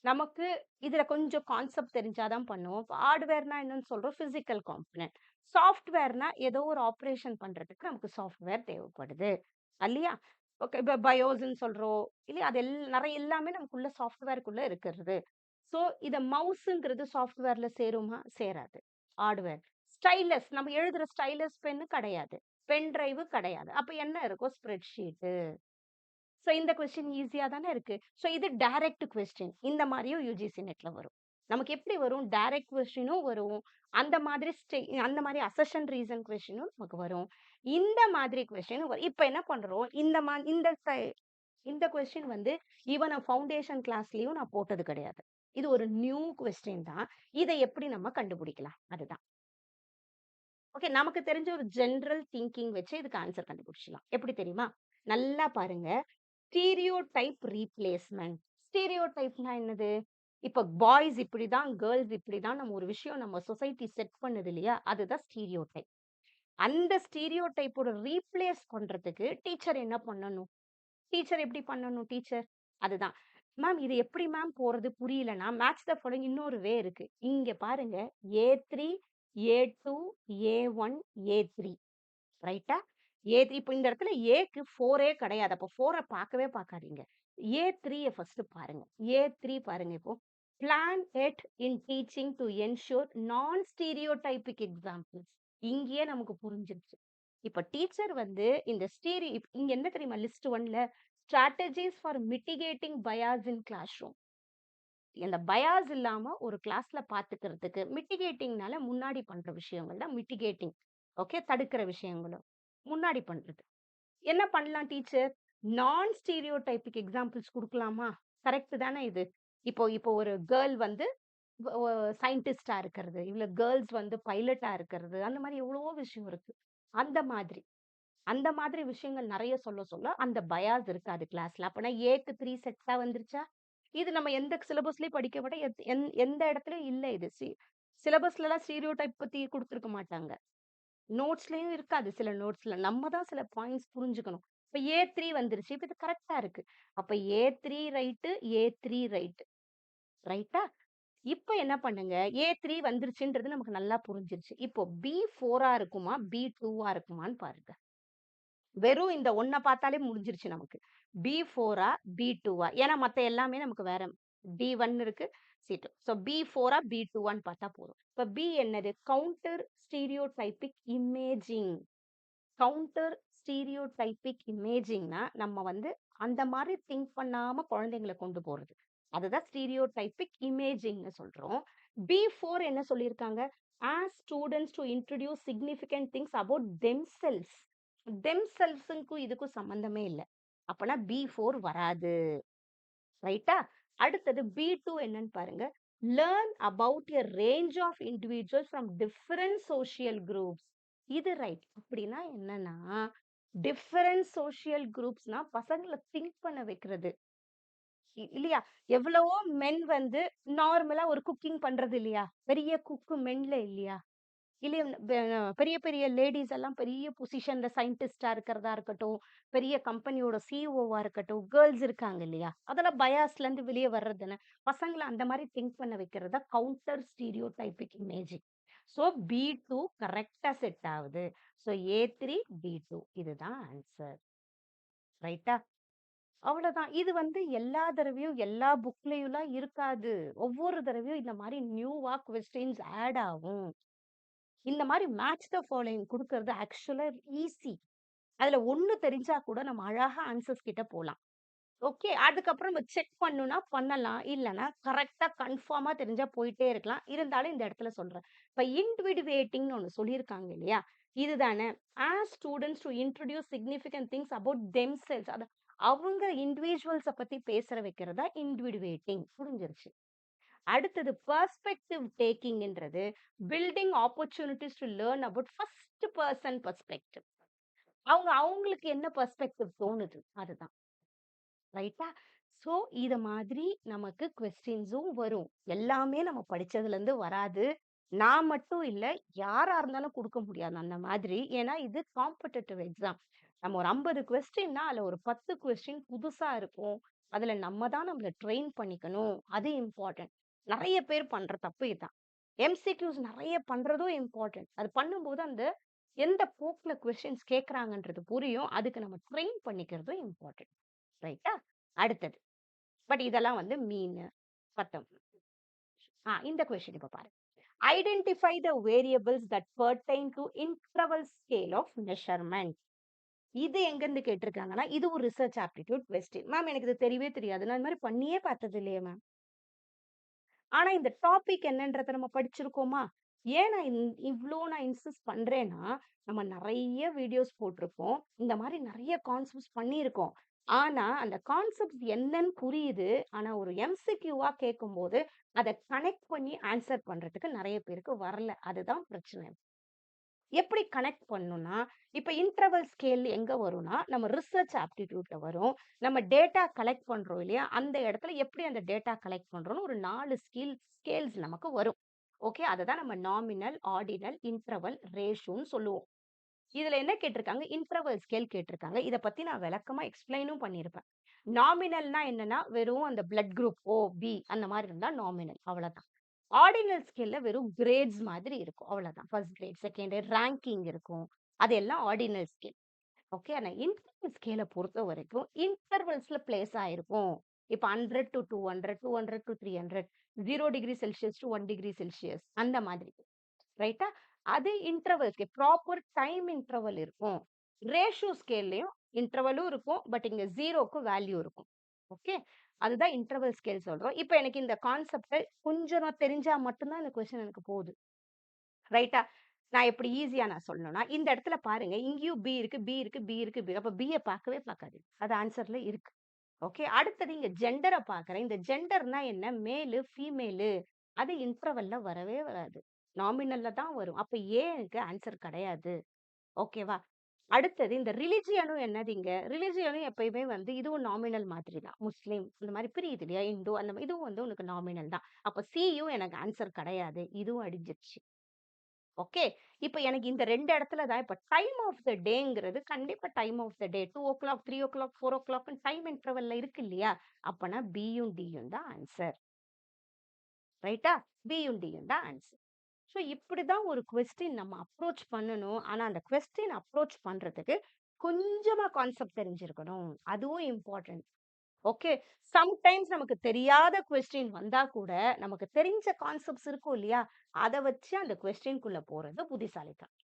நமக்கு இதுல கொஞ்சம் கான்செப்ட் தெரிஞ்சா தான் பண்ணுவோம். ஹார்ட்வேர்னா என்னன்னு சொல்றோம்? Physical component. சாஃப்ட்வேர்னா ஏதோ ஒரு ஆப்பரேஷன் பண்றதுக்கு நமக்கு சாஃப்ட்வேர் தேவைப்படுது. இல்லையா? ஓகே. இப்ப பயோஸ்ன்னு சொல்றோம். இல்லையா? அது நெறைய எல்லாமே நமக்குள்ள சாஃப்ட்வேர்க்குள்ள இருக்கிறது. ஸோ இத மவுஸ்ங்கிறது சாஃப்ட்வேர்ல சேருமா? சேராது. ஹார்ட்வேர். ஸ்டைலஸ் நம்ம எழுதுற ஸ்டைலஸ் பென்னு கிடையாது. பென் டிரைவ் கிடையாது. அப்ப என்ன இருக்கும்? Spread sheet. ஸோ இந்த கொஸ்டின் ஈஸியா தானே இருக்கு. ஸோ இது டைரக்ட் கொஸ்டின். இந்த மாரியும் யுஜிசி நெட்ல வரும். நமக்கு எப்படி வரும்? டைரக்ட் கொஸ்டினும் வரும். அந்த மாதிரி அந்த மாரி அசர்ஷன் ரீசன் கொஸ்டினும் நமக்கு வரும். இந்த மாதிரி கொஸ்டினும் வரும். இப்ப என்ன பண்றோம்? இந்த கொஸ்டின் வந்து ஈவன் நான் ஃபவுண்டேஷன் கிளாஸ்லயும் நான் போட்டது கிடையாது. இது ஒரு நியூ கொஸ்டின் தான். இத எப்படி நம்ம கண்டுபிடிக்கலாம்? அதுதான். ஓகே. நமக்கு தெரிஞ்ச ஒரு ஜெனரல் திங்கிங் வச்சு இதுக்கு ஆன்சர் கண்டுபிடிச்சிடலாம். எப்படி தெரியுமா? நல்லா பாருங்க. Stereotype replacement. ஸ்டீரியோடைப்னா என்னது? இப்ப பாய்ஸ் இப்படிதான், கேர்ள்ஸ் இப்படிதான் நம்ம ஒரு விஷயம் நம்ம சொசைட்டி செட் பண்ணுது இல்லையா? அதுதான் ஸ்டீரியோடைப். அந்த ஸ்டீரியோடைப்போட ரீப்ளேஸ் பண்றதுக்கு டீச்சர் என்ன பண்ணணும்? டீச்சர் எப்படி பண்ணணும் டீச்சர்? அதுதான். மேம் இது எப்படி மேம் போறது புரியலன்னா, மேட்ச் த ஃபாலோயிங் இன்னொரு வே இருக்கு. இங்க பாருங்க A3, A2, A1, A3 ரைட்டா? இப்போ இந்த இடத்துல ஏக்கு 4ஏ கிடையாது. அப்போ 4 பார்க்கவே பார்க்காதீங்க. A3ய ஃபர்ஸ்ட் பாருங்க. A3 பாருங்க இப்போ. Planned in teaching to ensure non stereotypic examples. இங்கேயே நமக்கு புரிஞ்சிருச்சு. இப்ப டீச்சர் வந்து இந்த இங்க என்ன தெரியுமா லிஸ்ட் 1ல strategies for mitigating bias in classroom. இந்த பயாஸ் இல்லாம ஒரு கிளாஸ்ல பாத்துக்கிறதுக்கு மிட்டிகேட்டிங்னால முன்னாடி பண்ற விஷயங்கள் தான் மிட்டிகேட்டிங். ஓகே, தடுக்கிற விஷயங்களும் முன்னாடி பண்றது. என்ன பண்ணலாம் டீச்சர்? நான் ஸ்டீரியோடைபிக் எக்ஸாம்பிள்ஸ் குடுக்கலாமா? கரெக்ட் தானே இது? இப்போ இப்போ ஒரு கேர்ள் வந்து சயின்டிஸ்டா இருக்கிறது, இல்ல கேர்ள்ஸ் வந்து பைலட்டா இருக்கிறது, அந்த மாதிரி எவ்வளவோ விஷயம் இருக்கு. அந்த மாதிரி அந்த மாதிரி விஷயங்கள் நெறைய சொல்ல சொல்ல அந்த பயாஸ் இருக்காது கிளாஸ்ல. அப்பனா ஏக்கு 3 செட்டா வந்துருச்சா? இது நம்ம எந்த சிலபஸ்லயும் படிக்க மாட்டோம். எந்த இடத்துலயும் இல்ல இது. சிலபஸ்லலாம் ஸ்டீரியோடைப் பத்தி குடுத்துருக்க மாட்டாங்க. நோட்ஸ்லயும் இருக்காது சில நோட்ஸ்ல. நம்ம தான் சில பாயிண்ட்ஸ் புரிஞ்சுக்கணும். இப்ப A3 வந்துருச்சு. இப்ப இது கரெக்ட்டா இருக்கு. அப்ப A3 ரைட்டு, A3 ரைட்டு. ரைட்டா? இப்ப என்ன பண்ணுங்க, A3 வந்துருச்சுன்றது நமக்கு நல்லா புரிஞ்சிருச்சு. இப்போ B4ஆ இருக்குமா? B2ஆ இருக்குமான்னு பாருங்க. வெறும் இந்த 1 பார்த்தாலே முடிஞ்சிருச்சு நமக்கு. B4ஆ? B2ஆ? ஏன்னா மத்த எல்லாமே நமக்கு வேற. B1 இருக்கு, C2. ஸோ B4ஆ? B2ஆன்னு பார்த்தா போதும். இப்ப B என்னது? Counter stereotypic imaging. Counter stereotypic இமேஜிங்னா நம்ம வந்து அந்த மாதிரி திங்க் பண்ணாம குழந்தைங்களை கொண்டு போறது. அதுதான் ஸ்டீரியோடைபிக் இமேஜிங்னு சொல்றோம். B4 என்ன சொல்லியிருக்காங்க? As students to introduce significant things about themselves. தெம்செல்ஸுக்கும் இதுக்கும் சம்பந்தமே இல்லை. அப்பனா B4 வராது. ரைட்டா? அடுத்தது B2 என்னன்னு பாருங்க. Learn about a range of individuals from different social groups. இது ரைட். அப்படின்னா என்னன்னா, டிஃபரண்ட் சோஷியல் குரூப்ஸ்னா பசங்கள திங்க் பண்ண வைக்கிறது. இல்லையா? எவ்வளவோ மென் வந்து நார்மலா ஒரு குக்கிங் பண்றது இல்லையா? பெரிய குக்கு மென்ல இல்லையா? இல்லையா பெரிய பெரிய லேடீஸ் எல்லாம் பெரிய பொசிஷன்ல சயின்டிஸ்டா இருக்கிறதா இருக்கட்டும், பெரிய கம்பெனியோட சிஇஓவா இருக்கட்டும், கேர்ள்ஸ் இருக்காங்க இல்லையா? அதெல்லாம் பயாஸ்ல இருந்து வெளிய வர்றது தானே. பசங்கள அந்த மாரி திங்க் பண்ண வைக்கிறது தான் counter stereotypic imaging. So B2 கரெக்ட்டா செட் ஆகுது. ஸோ A3, B2 இதுதான் ஆன்சர். ரைட்டா? அவ்வளோதான். இது வந்து எல்லா தடவையும் எல்லா புக்லயும்லாம் இருக்காது. ஒவ்வொரு தடவையும் இந்த மாரி நியூவா கொஸ்டின்ஸ் ஆட் ஆகும். இந்த மாரி மேட்ச் த ஃபாலோயிங் குடுக்கறது ஆக்சுவலா ஈஸி. அதுல 1 தெரிஞ்சா கூட நம்ம அழகா ஆன்சர்ஸ் கிட்ட போலாம். ஓகே. அதுக்கப்புறம் நம்ம செக் பண்ணணும்னா பண்ணலாம். இல்லன்னா கரெக்ட்டா கன்ஃபார்மா தெரிஞ்சா போயிட்டே இருக்கலாம். இருந்தாலும் இந்த இடத்துல சொல்றேன். இப்ப இன்டிவிடுவேட்டிங்ன்னு ஒண்ணு சொல்லியிருக்காங்க இல்லையா? இதுதானே. As students to introduce significant things about themselves. அவங்க இண்டிவிஜுவல்ஸ பத்தி பேசற வைக்கிறது தான் இன்டிவிடுவேட்டிங். புரிஞ்சிருச்சு. அடுத்தது பெர்ஸ்பெக்டிவ் டேக்கிங்ன்றது building opportunities to learn about first person perspective. அவங்களுக்கு என்ன பெர்ஸ்பெக்டிவ் தோணுது அதுதான். ரைட்டா? ஸோ இத மாதிரி நமக்கு கொஸ்டின்ஸும் வரும். எல்லாமே நம்ம படிச்சதுலேருந்து வராது. நான் மட்டும் இல்ல, யாரா இருந்தாலும் குடுக்க முடியாது அந்த மாதிரி. ஏன்னா இது காம்படிட்டிவ் எக்ஸாம். நம்ம ஒரு 50 கொஸ்டின்னா, அதுல ஒரு 10 கொஸ்டின் புதுசா இருக்கும். அதுல நம்ம தான் நம்மள ட்ரெயின் பண்ணிக்கணும். அது இம்பார்ட்டன்ட். நெறைய பேர் பண்ற தப்பு இதான். எம்சிக்யூஸ் நெறைய பண்றதும் இம்பார்ட்டன்ட். அது பண்ணும்போது அந்த எந்த போக்குல கொஸ்டின்ஸ் கேட்கறாங்கன்றது புரியும். அதுக்கு நம்ம ட்ரெயின் பண்ணிக்கிறதும் இம்பார்ட்டன்ட். ரைட்டா? அடுத்தது. பட் இதெல்லாம் வந்து மீனு. 19. இந்த கொஸ்டின் இப்ப பாருங்க. Identify the variables that pertain to interval scale of measurement. இது எங்கிருந்து கேட்டிருக்காங்கன்னா, இது ஒரு ரிசர்ச் ஆப்டிட்யூட் கொஸ்டின். மேம் எனக்கு இது தெரியவே தெரியாது. நான் இந்த மாரி பண்ணியே பார்த்தது இல்லையே மேம். ஆனா இந்த டாபிக் என்னன்றத நம்ம படிச்சிருக்கோமா? ஏன் நான் இவ்ளோ நான் இன்சிஸ்ட் பண்றேன்னா, நம்ம நெறைய வீடியோஸ் போட்டிருக்கோம். இந்த மாரி நெறைய கான்செப்ட்ஸ் பண்ணியிருக்கோம். ஆனா, அந்த கான்செப்ட்ஸ் என்னன்னு புரியுது. ஆனா, ஒரு எம்சிக்யூவா கேட்கும்போது, அத கனெக்ட் பண்ணி ஆன்சர் பண்றதுக்கு நெறைய பேருக்கு வரல. அதுதான் பிரச்சனை. எப்படி கனெக்ட் பண்ணணும்னா, இப்ப இன்டர்வல் ஸ்கேல் எங்க வரும்னா, நம்ம ரிசர்ச் ஆப்டிட்யூட்ல வரும். நம்ம டேட்டா கலெக்ட் பண்றோம் இல்லையா? அந்த இடத்துல எப்படி அந்த டேட்டா கலெக்ட் பண்றோம்னு ஒரு 4 ஸ்கேல்ஸ் நமக்கு வரும். ஓகே. அததான் நம்ம நாமினல், ஆர்டினல், இன்டர்வல், ரேஷியோன்னு சொல்லுவோம். இதுல என்ன கேட்டிருக்காங்க? இன்டர்வல் ஸ்கேல் கேட்டிருக்காங்க. இத பத்தி நான் விளக்கமா எக்ஸ்ப்ளைனும் பண்ணியிருப்பேன். நாமினல்னா என்னன்னா, வெறும் அந்த பிளட் குரூப் ஓ, பி அந்த மாரி இருந்தா நாமினல். அவ்வளதான். ஆர்டினல் ஸ்கேல்ல வெறும் கிரேட்ஸ் மாதிரி இருக்கும். அவ்வளதான். First grade, second grade, ranking இருக்கும். அது எல்லாம் ஆர்டினல் ஸ்கேல். ஓகே. ஆனா இன்டர்வல் ஸ்கேல பொறுத்தவரைக்கும் இன்டர்வல்ஸ்ல பிளேஸ் ஆயிருக்கும். இப்ப 100 to 200, 200 to 300, 0 degree Celsius to 1 degree Celsius அந்த மாதிரி. ரைட்டா? அது இன்டர்வல்ஸ்க்கு ப்ராப்பர் டைம் இன்டர்வல் இருக்கும். ரேஷியோ ஸ்கேல்லயும் இன்டர்வலும் இருக்கும். பட் இங்க 0க்கு வேல்யூ இருக்கும். ஓகே. அதுதான் இன்டர்வல் ஸ்கேல் சொல்றோம். இப்ப எனக்கு இந்த கான்செப்ட்ட கொஞ்சம் நான் தெரிஞ்சா மட்டும் தான் இந்த கொஸ்டின் எனக்கு போகுது. ரைட்டா? நான் எப்படி ஈஸியா நான் சொல்லணும்னா, இந்த இடத்துல பாருங்க, இங்கேயும் பி இருக்கு, பி இருக்கு, பி இருக்கு, பி. அப்ப பிய பார்க்கவே பார்க்காதீங்க. அது ஆன்சர்ல இருக்கு. ஓகே. அடுத்தது இங்க ஜெண்டர பார்க்கிறேன். இந்த ஜெண்டர்னா என்ன? மேலு, ஃபீமேலு. அது இன்டர்வல்ல வரவே வராது. நாமினல்ல தான் வரும். அப்ப ஏக்கு ஆன்சர் கிடையாது. ஓகேவா? அடுத்தது இந்த ரிலிஜியனும் என்னதுங்க? ரிலிஜியனும் எப்பயுமே வந்து இதுவும் நாமினல் மாதிரி தான். முஸ்லீம் இந்த மாரி பிரியுது இல்லையா? இந்து அந்த இதுவும் வந்து உனக்கு நாமினல் தான். அப்ப சியும் எனக்கு ஆன்சர் கிடையாது. இதுவும் அடிஞ்சிருச்சு. ஓகே. இப்ப எனக்கு இந்த 2 இடத்துல தான் இப்ப டைம் ஆஃப் த டேங்கிறது கண்டிப்பா time of the day 2:00, 3:00, 4:00 time இன்டர்வல்ல இருக்கு இல்லையா? அப்பனா பியும், டியும் தான் ஆன்சர். ரைட்டா? பியும், டியும் தான் ஆன்சர். ஸோ இப்படிதான் ஒரு கொஸ்டின் நம்ம அப்ரோச் பண்ணணும். ஆனா அந்த கொஸ்டின் அப்ரோச் பண்றதுக்கு கொஞ்சமா கான்செப்ட் தெரிஞ்சிருக்கணும். அதுவும் இம்பார்ட்டன்ட். ஓகே. சம்டைம்ஸ் நமக்கு தெரியாத கொஸ்டின் வந்தா கூட, நமக்கு தெரிஞ்ச கான்செப்ட்ஸ் இருக்கும் இல்லையா? அத வச்சு அந்த கொஸ்டின்குள்ள போறது புத்திசாலித்தனம்.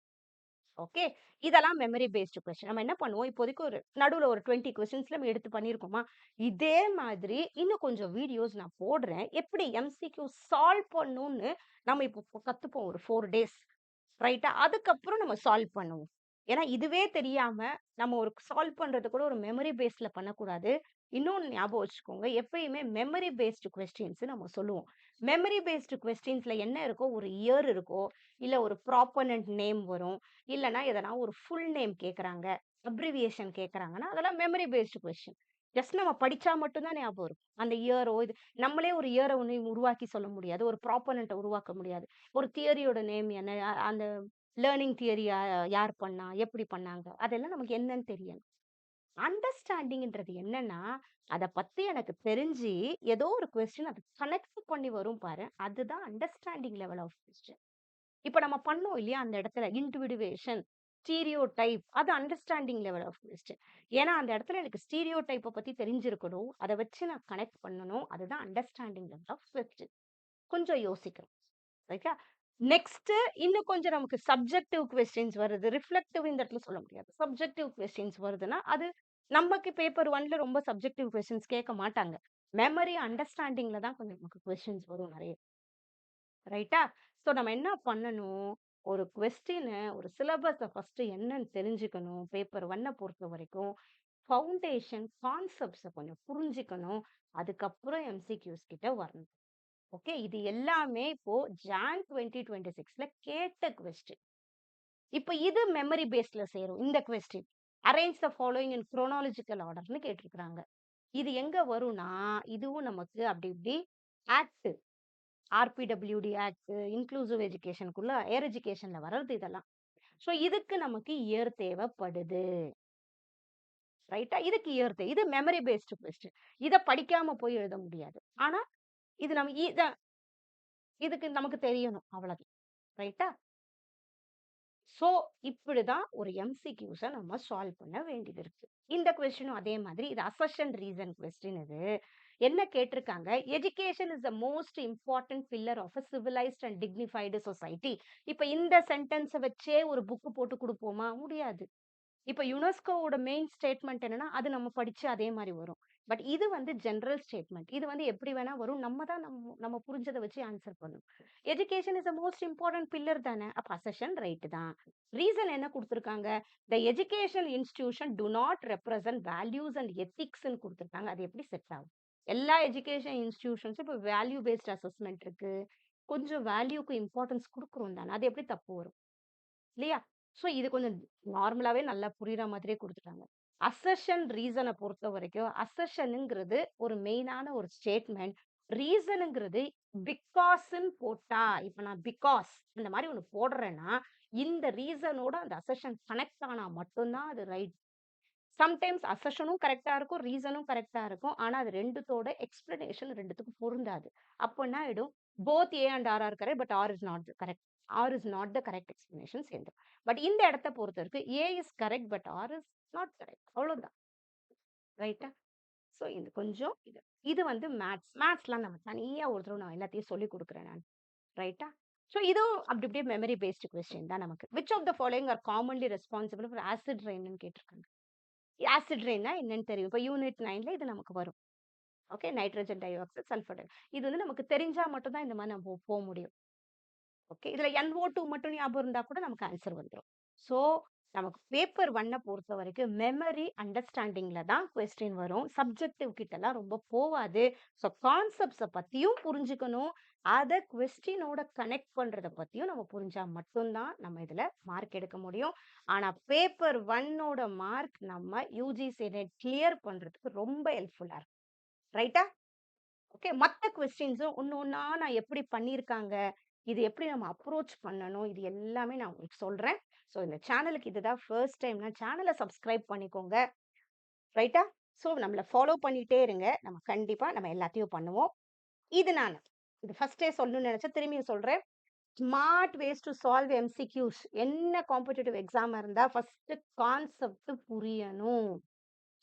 ஓகே. இதெல்லாம் மெமரி பேஸ்டு கொஸ்டின். நம்ம என்ன பண்ணுவோம், இப்போதைக்கு ஒரு நடுவுல ஒரு 20 கொஸ்டின்ஸ்ல நம்ம எடுத்து பண்ணியிருக்கோமா? இதே மாதிரி இன்னும் கொஞ்சம் வீடியோஸ் நான் போடுறேன். எப்படி எம்சிக்யூ சால்வ் பண்ணணும்னு நம்ம இப்போ கத்துப்போம் ஒரு 4 டேஸ். ரைட்டா? அதுக்கப்புறம் நம்ம சால்வ் பண்ணுவோம். ஏன்னா, இதுவே தெரியாம நம்ம ஒரு சால்வ் பண்றது கூட ஒரு மெமரி பேஸ்ல பண்ணக்கூடாது. இன்னொன்னு ஞாபகம் வச்சுக்கோங்க. எப்பயுமே மெமரி பேஸ்டு கொஸ்டின்ஸ் நம்ம சொல்லுவோம். மெமரி பேஸ்டு கொஸ்டின்ஸ்ல என்ன இருக்கோ, ஒரு இயர் இருக்கும். இல்ல ஒரு ப்ராப்போனன்ட் நேம் வரும். இல்லன்னா எதனா ஒரு ஃபுல் நேம் கேட்கறாங்க. அப்ரிவியேஷன் கேட்கறாங்கன்னா, அதெல்லாம் மெமரி பேஸ்டு கொஸ்டின். ஜஸ்ட் நம்ம படிச்சா மட்டும் தான் ஞாபகம் இருக்கும். அந்த இயரோ இது நம்மளே ஒரு இயர ஒண்ணு உருவாக்கி சொல்ல முடியாது. ஒரு ப்ராப்போனன்ட்ட உருவாக்க முடியாது. ஒரு தியரியோட நேம் என்ன? அந்த லேர்னிங் தியரி யார் பண்ணா? எப்படி பண்ணாங்க? அதெல்லாம் நமக்கு என்னன்னு தெரியணும். அண்டர்ஸ்டாண்டிங்ன்றது என்னன்னா, அத பத்தி எனக்கு தெரிஞ்சு, ஏதோ ஒரு கொஸ்டின் அத கனெக்ட் பண்ணி வரும் பாரு. அதுதான் அண்டர்ஸ்டாண்டிங் லெவல் ஆஃப் கொஸ்டின். இப்ப நம்ம பண்ணோம் இல்லையா? அந்த இடத்துல இன்டிவிடுவேஷன், ஸ்டீரியோடைப் அது அண்டர்ஸ்டாண்டிங் லெவல் ஆஃப் கொஸ்டின். ஏன்னா, அந்த இடத்துல எனக்கு ஸ்டீரியோடைப்ப பத்தி தெரிஞ்சிருக்கணும். அத வச்சு நான் கனெக்ட் பண்ணணும். அதுதான் அண்டர்ஸ்டாண்டிங் லெவல் ஆஃப் கொஸ்டின். கொஞ்சம் யோசிக்கணும். ரைட்டா? நெக்ஸ்ட் இன்னும் கொஞ்சம் நமக்கு சப்ஜெக்டிவ் கொஸ்டின்ஸ் வருது. ரிஃப்ளெக்டிவ் இந்த இடத்துல சொல்ல முடியாது. சப்ஜெக்டிவ் கொஸ்டின்ஸ் வருதுன்னா, அது நமக்கு பேப்பர் 1ல ரொம்ப சப்ஜெக்டிவ் கொஸ்டின்ஸ் கேட்க மாட்டாங்க. மெமரி அண்டர்ஸ்டாண்டிங்ல தான் கொஞ்சம் நமக்கு கொஸ்டின்ஸ் வரும் நெறைய. ரைட்டா? ஸோ நம்ம என்ன பண்ணணும்? ஒரு ஒரு சிலபஸ ஃபர்ஸ்ட் என்னன்னு தெரிஞ்சுக்கணும். பேப்பர் 1 பொறுத்தவரைக்கும். ஃபவுண்டேஷன் கான்செப்ட்ஸ கொஞ்சம் புரிஞ்சுக்கணும். அதுக்கப்புறம் எம்சிக்யூஸ் கிட்ட வரணும். ஓகே. இது எல்லாமே இப்போ ஜான் 2026ல கேட்ட கொஸ்டின். இப்ப இது மெமரி பேஸ்ல சேரும். இந்த question. Arrange the following in chronological ஆர்டர்ன்னு கேட்டிருக்காங்க. இது எங்க வரும்னா, இதுவும் நமக்கு அப்படி இப்படி ஆக்ட் ஆர்பிடபிள்யூடி ஆக்ட், இன்க்ளூசிவ் எஜுகேஷனுக்குள்ள ஹையர் எஜுகேஷன்ல வர்றது இதெல்லாம். ஸோ இதுக்கு நமக்கு இயர் தேவைப்படுது. ரைட்டா? இதுக்கு இயர் இது மெமரி பேஸ்டு கொஸ்டின். இத படிக்காம போய் எழுத முடியாது. ஆனா, இது நம்ம இதுக்கு நமக்கு தெரியணும். அவ்வளவுதான். ரைட்டா? சோ, இப்படிதான் ஒரு எம்சிக்யூஸ நம்ம சால்வ் பண்ண வேண்டியது இருக்கு. இந்த கொஸ்டினும் அதே மாதிரி இது அசர்ஷன் ரீசன் கொஸ்டின் இது. என்ன கேட்டிருக்காங்க? Education is the most important pillar of a civilised and dignified society. இப்ப இந்த சென்டென்ஸ வச்சே ஒரு புக் போட்டு குடுப்போமா? முடியாது. இப்ப யுனெஸ்கோவோட மெயின் ஸ்டேட்மெண்ட் என்னன்னா, அது நம்ம படிச்சு அதே மாரி வரும். பட் இது வந்து ஜெனரல் ஸ்டேட்மெண்ட். இது வந்து எப்படி வேணா வரும். நம்ம தான் நம்ம புரிஞ்சத வச்சு ஆன்சர் பண்ணணும். Education is the most important pillar தானே. அப்ப அசர்ஷன் ரைட் தான். ரீசன் என்ன குடுத்திருக்காங்க? The educational institution to not represent values and எத்திக்ஸ்ன்னு குடுத்திருக்காங்க. அது எப்படி செட் ஆகும்? எல்லா எஜுகேஷன் இன்ஸ்டிடியூஷன்ஸும் இப்ப வேல்யூ பேஸ்ட் அசஸ்மென்ட் இருக்கு. கொஞ்சம் வேல்யூக்கு இம்பார்ட்டன்ஸ் குடுக்குறோம் தானே. அது எப்படி தப்பு வரும்? இல்லையா? ஸோ இது கொஞ்சம் நார்மலாவே நல்லா புரியிற மாதிரியே குடுத்துட்டாங்க. அசர்ஷன் ரீசன பொறுத்தவரைக்கும், அசர்ஷன்ங்கிறது ஒரு மெயினான ஒரு ஸ்டேட்மெண்ட். ரீசன்ங்கிறது பிகாஸ்ன்னு போட்டா, இப்ப நான் பிகாஸ் இந்த மாரி ஒண்ணு போடுறேன்னா, இந்த ரீசனோட அந்த அசர்ஷன் கனெக்ட் ஆனா மட்டும் தான் அது ரைட். சம்டைம்ஸ் அசர்ஷனும் கரெக்ட்டா இருக்கும், ரீசனும் கரெக்ட்டா இருக்கும். ஆனா அது 2த்தோட எக்ஸ்ப்ளனேஷன் 2த்துக்கும் பொருந்தாது. அப்ப என்ன ஆயிடும்? Both A and R R correct. But R is not the correct. R is not the correct explanation சேர்ந்துரும். பட் இந்த இடத்த பொறுத்தவரைக்கும் A is correct. But R is not correct. அவ்வளோதான். ரைட்டா? ஸோ இது கொஞ்சம் இது. இது வந்து மேத்ஸ். மேத்ஸ்லாம் நம்ம தனியா ஒரு தடவ நான் எல்லாத்தையும் சொல்லிக் குடுக்குறேன் நான். ரைட்டா? ஸோ இதுவும் அப்படி அப்படியே மெமரி பேஸ்டு கொஸ்டின் தான் நமக்கு. Which of the following are commonly responsible for acid ரெயின்னு கேட்டிருக்காங்க. ஆசிட் ரெயின்னா என்னன்னு தெரியும். இப்ப யூனிட் 9ல இது நமக்கு வரும். Okay. Nitrogen dioxide, sulphur டை இது வந்து நமக்கு தெரிஞ்சா மட்டும் தான் இந்த மாரி நம்ம போ முடியும். ஓகே. இதுல NO2 மட்டும் ஞாபகம் இருந்தா கூட நமக்கு ஆன்சர் வந்துரும். ஸோ நமக்கு பேப்பர் 1 பொறுத்தவரைக்கும் மெமரி அண்டர்ஸ்டாண்டிங்ல தான் கொஸ்டின் வரும். சப்ஜெக்டிவ் கிட்டலாம் ரொம்ப போவாது. ஸோ கான்செப்ட்ஸ பத்தியும் புரிஞ்சுக்கணும். அத கொஸ்டினோட கனெக்ட் பண்றத பத்தியும் நம்ம புரிஞ்சா மட்டும் தான் நம்ம இதுல மார்க் எடுக்க முடியும். ஆனா பேப்பர் 1ஓட மார்க் நம்ம யுஜிசி நெட் கிளியர் பண்றதுக்கு ரொம்ப ஹெல்ப்ஃபுல்லா இருக்கும். ரைட்டா? ஓகே. மத்த கொஸ்டின்ஸும் ஒண்ணு ஒண்ணா நான் எப்படி பண்ணியிருக்காங்க, இது எப்படி நம்ம அப்ரோச் பண்ணணும், இது எல்லாமே நான் உங்களுக்கு சொல்றேன். ஸோ இந்த சேனலுக்கு இதுதான் ஃபர்ஸ்ட் டைம்னா சேனல சப்ஸ்கிரைப் பண்ணிக்கோங்க. ரைட்டா? ஸோ நம்மள ஃபாலோ பண்ணிட்டே இருங்க. நம்ம கண்டிப்பா நம்ம எல்லாத்தையும் பண்ணுவோம். இது நானு. இது ஃபர்ஸ்ட்டே சொல்லணும்னு நெனச்சேன். திரும்பியும் சொல்றேன். Smart ways to solve MCQs. என்ன காம்படிட்டிவ் எக்ஸாமா இருந்தா ஃபர்ஸ்ட் கான்செப்ட் புரியணும்.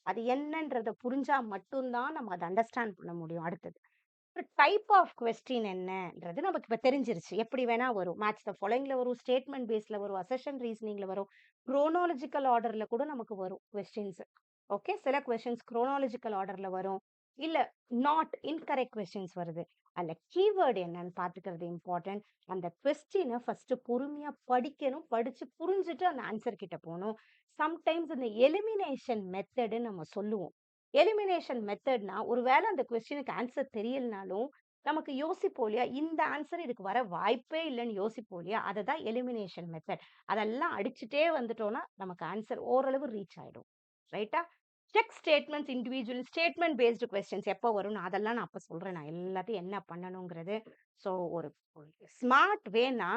அது என்னன்றத புரிஞ்சா மட்டும் தான் நம்ம அத அண்டர்ஸ்டாண்ட் பண்ண முடியும் அடுத்தது. டைப் ஆஃப் கொஸ்டின் என்னன்றது நமக்கு இப்ப தெரிஞ்சிருச்சு. எப்படி வேணா வரும். மேட்ச் த ஃபாலோயிங்ல வரும், ஸ்டேட்மெண்ட் பேஸ்ல வரும், அசர்ஷன் ரீசனிங்ல வரும், குரோனாலஜிக்கல் ஆர்டர்ல கூட நமக்கு வரும் கொஸ்டின்ஸ். ஓகே. சில கொஸ்டின்ஸ் குரோனாலஜிக்கல் ஆர்டர்ல வரும். இல்ல நாட் இன்கரெக்ட் கொஸ்டின்ஸ் வருது. அந்த கீவேர்ட் என்னன்னு பார்த்துக்கிறது இம்பார்ட்டன்ட். அந்த கொஸ்டின ஃபர்ஸ்ட் பொறுமையா படிக்கணும். படிச்சு புரிஞ்சுட்டு அந்த ஆன்சர் கிட்ட போணும். சம்டைம்ஸ் இந்த எலிமினேஷன் மெத்தட்ன்னு நம்ம சொல்லுவோம். எலிமினேஷன் மெத்தட்னா, ஒரு வேள அந்த கொஸ்டினுக்கு ஆன்சர் தெரியலனாலும், நமக்கு யோசிப்போம் இல்லையா? இந்த ஆன்சர் இதுக்கு வர வாய்ப்பே இல்லன்னு யோசிப்போம் இல்லையா? அததான் எலிமினேஷன் மெத்தட். அதெல்லாம் அடிச்சுட்டே வந்துட்டோம்னா, நமக்கு ஆன்சர் ஓரளவு ரீச் ஆயிடும். ரைட்டா? Check statements individual statement based questions எப்போ வரும்னு அதெல்லாம் நான் அப்ப சொல்றேன். நான் எல்லாத்தையும் என்ன பண்ணணுங்கிறது. ஸோ ஒரு ஸ்மார்ட் வேனா,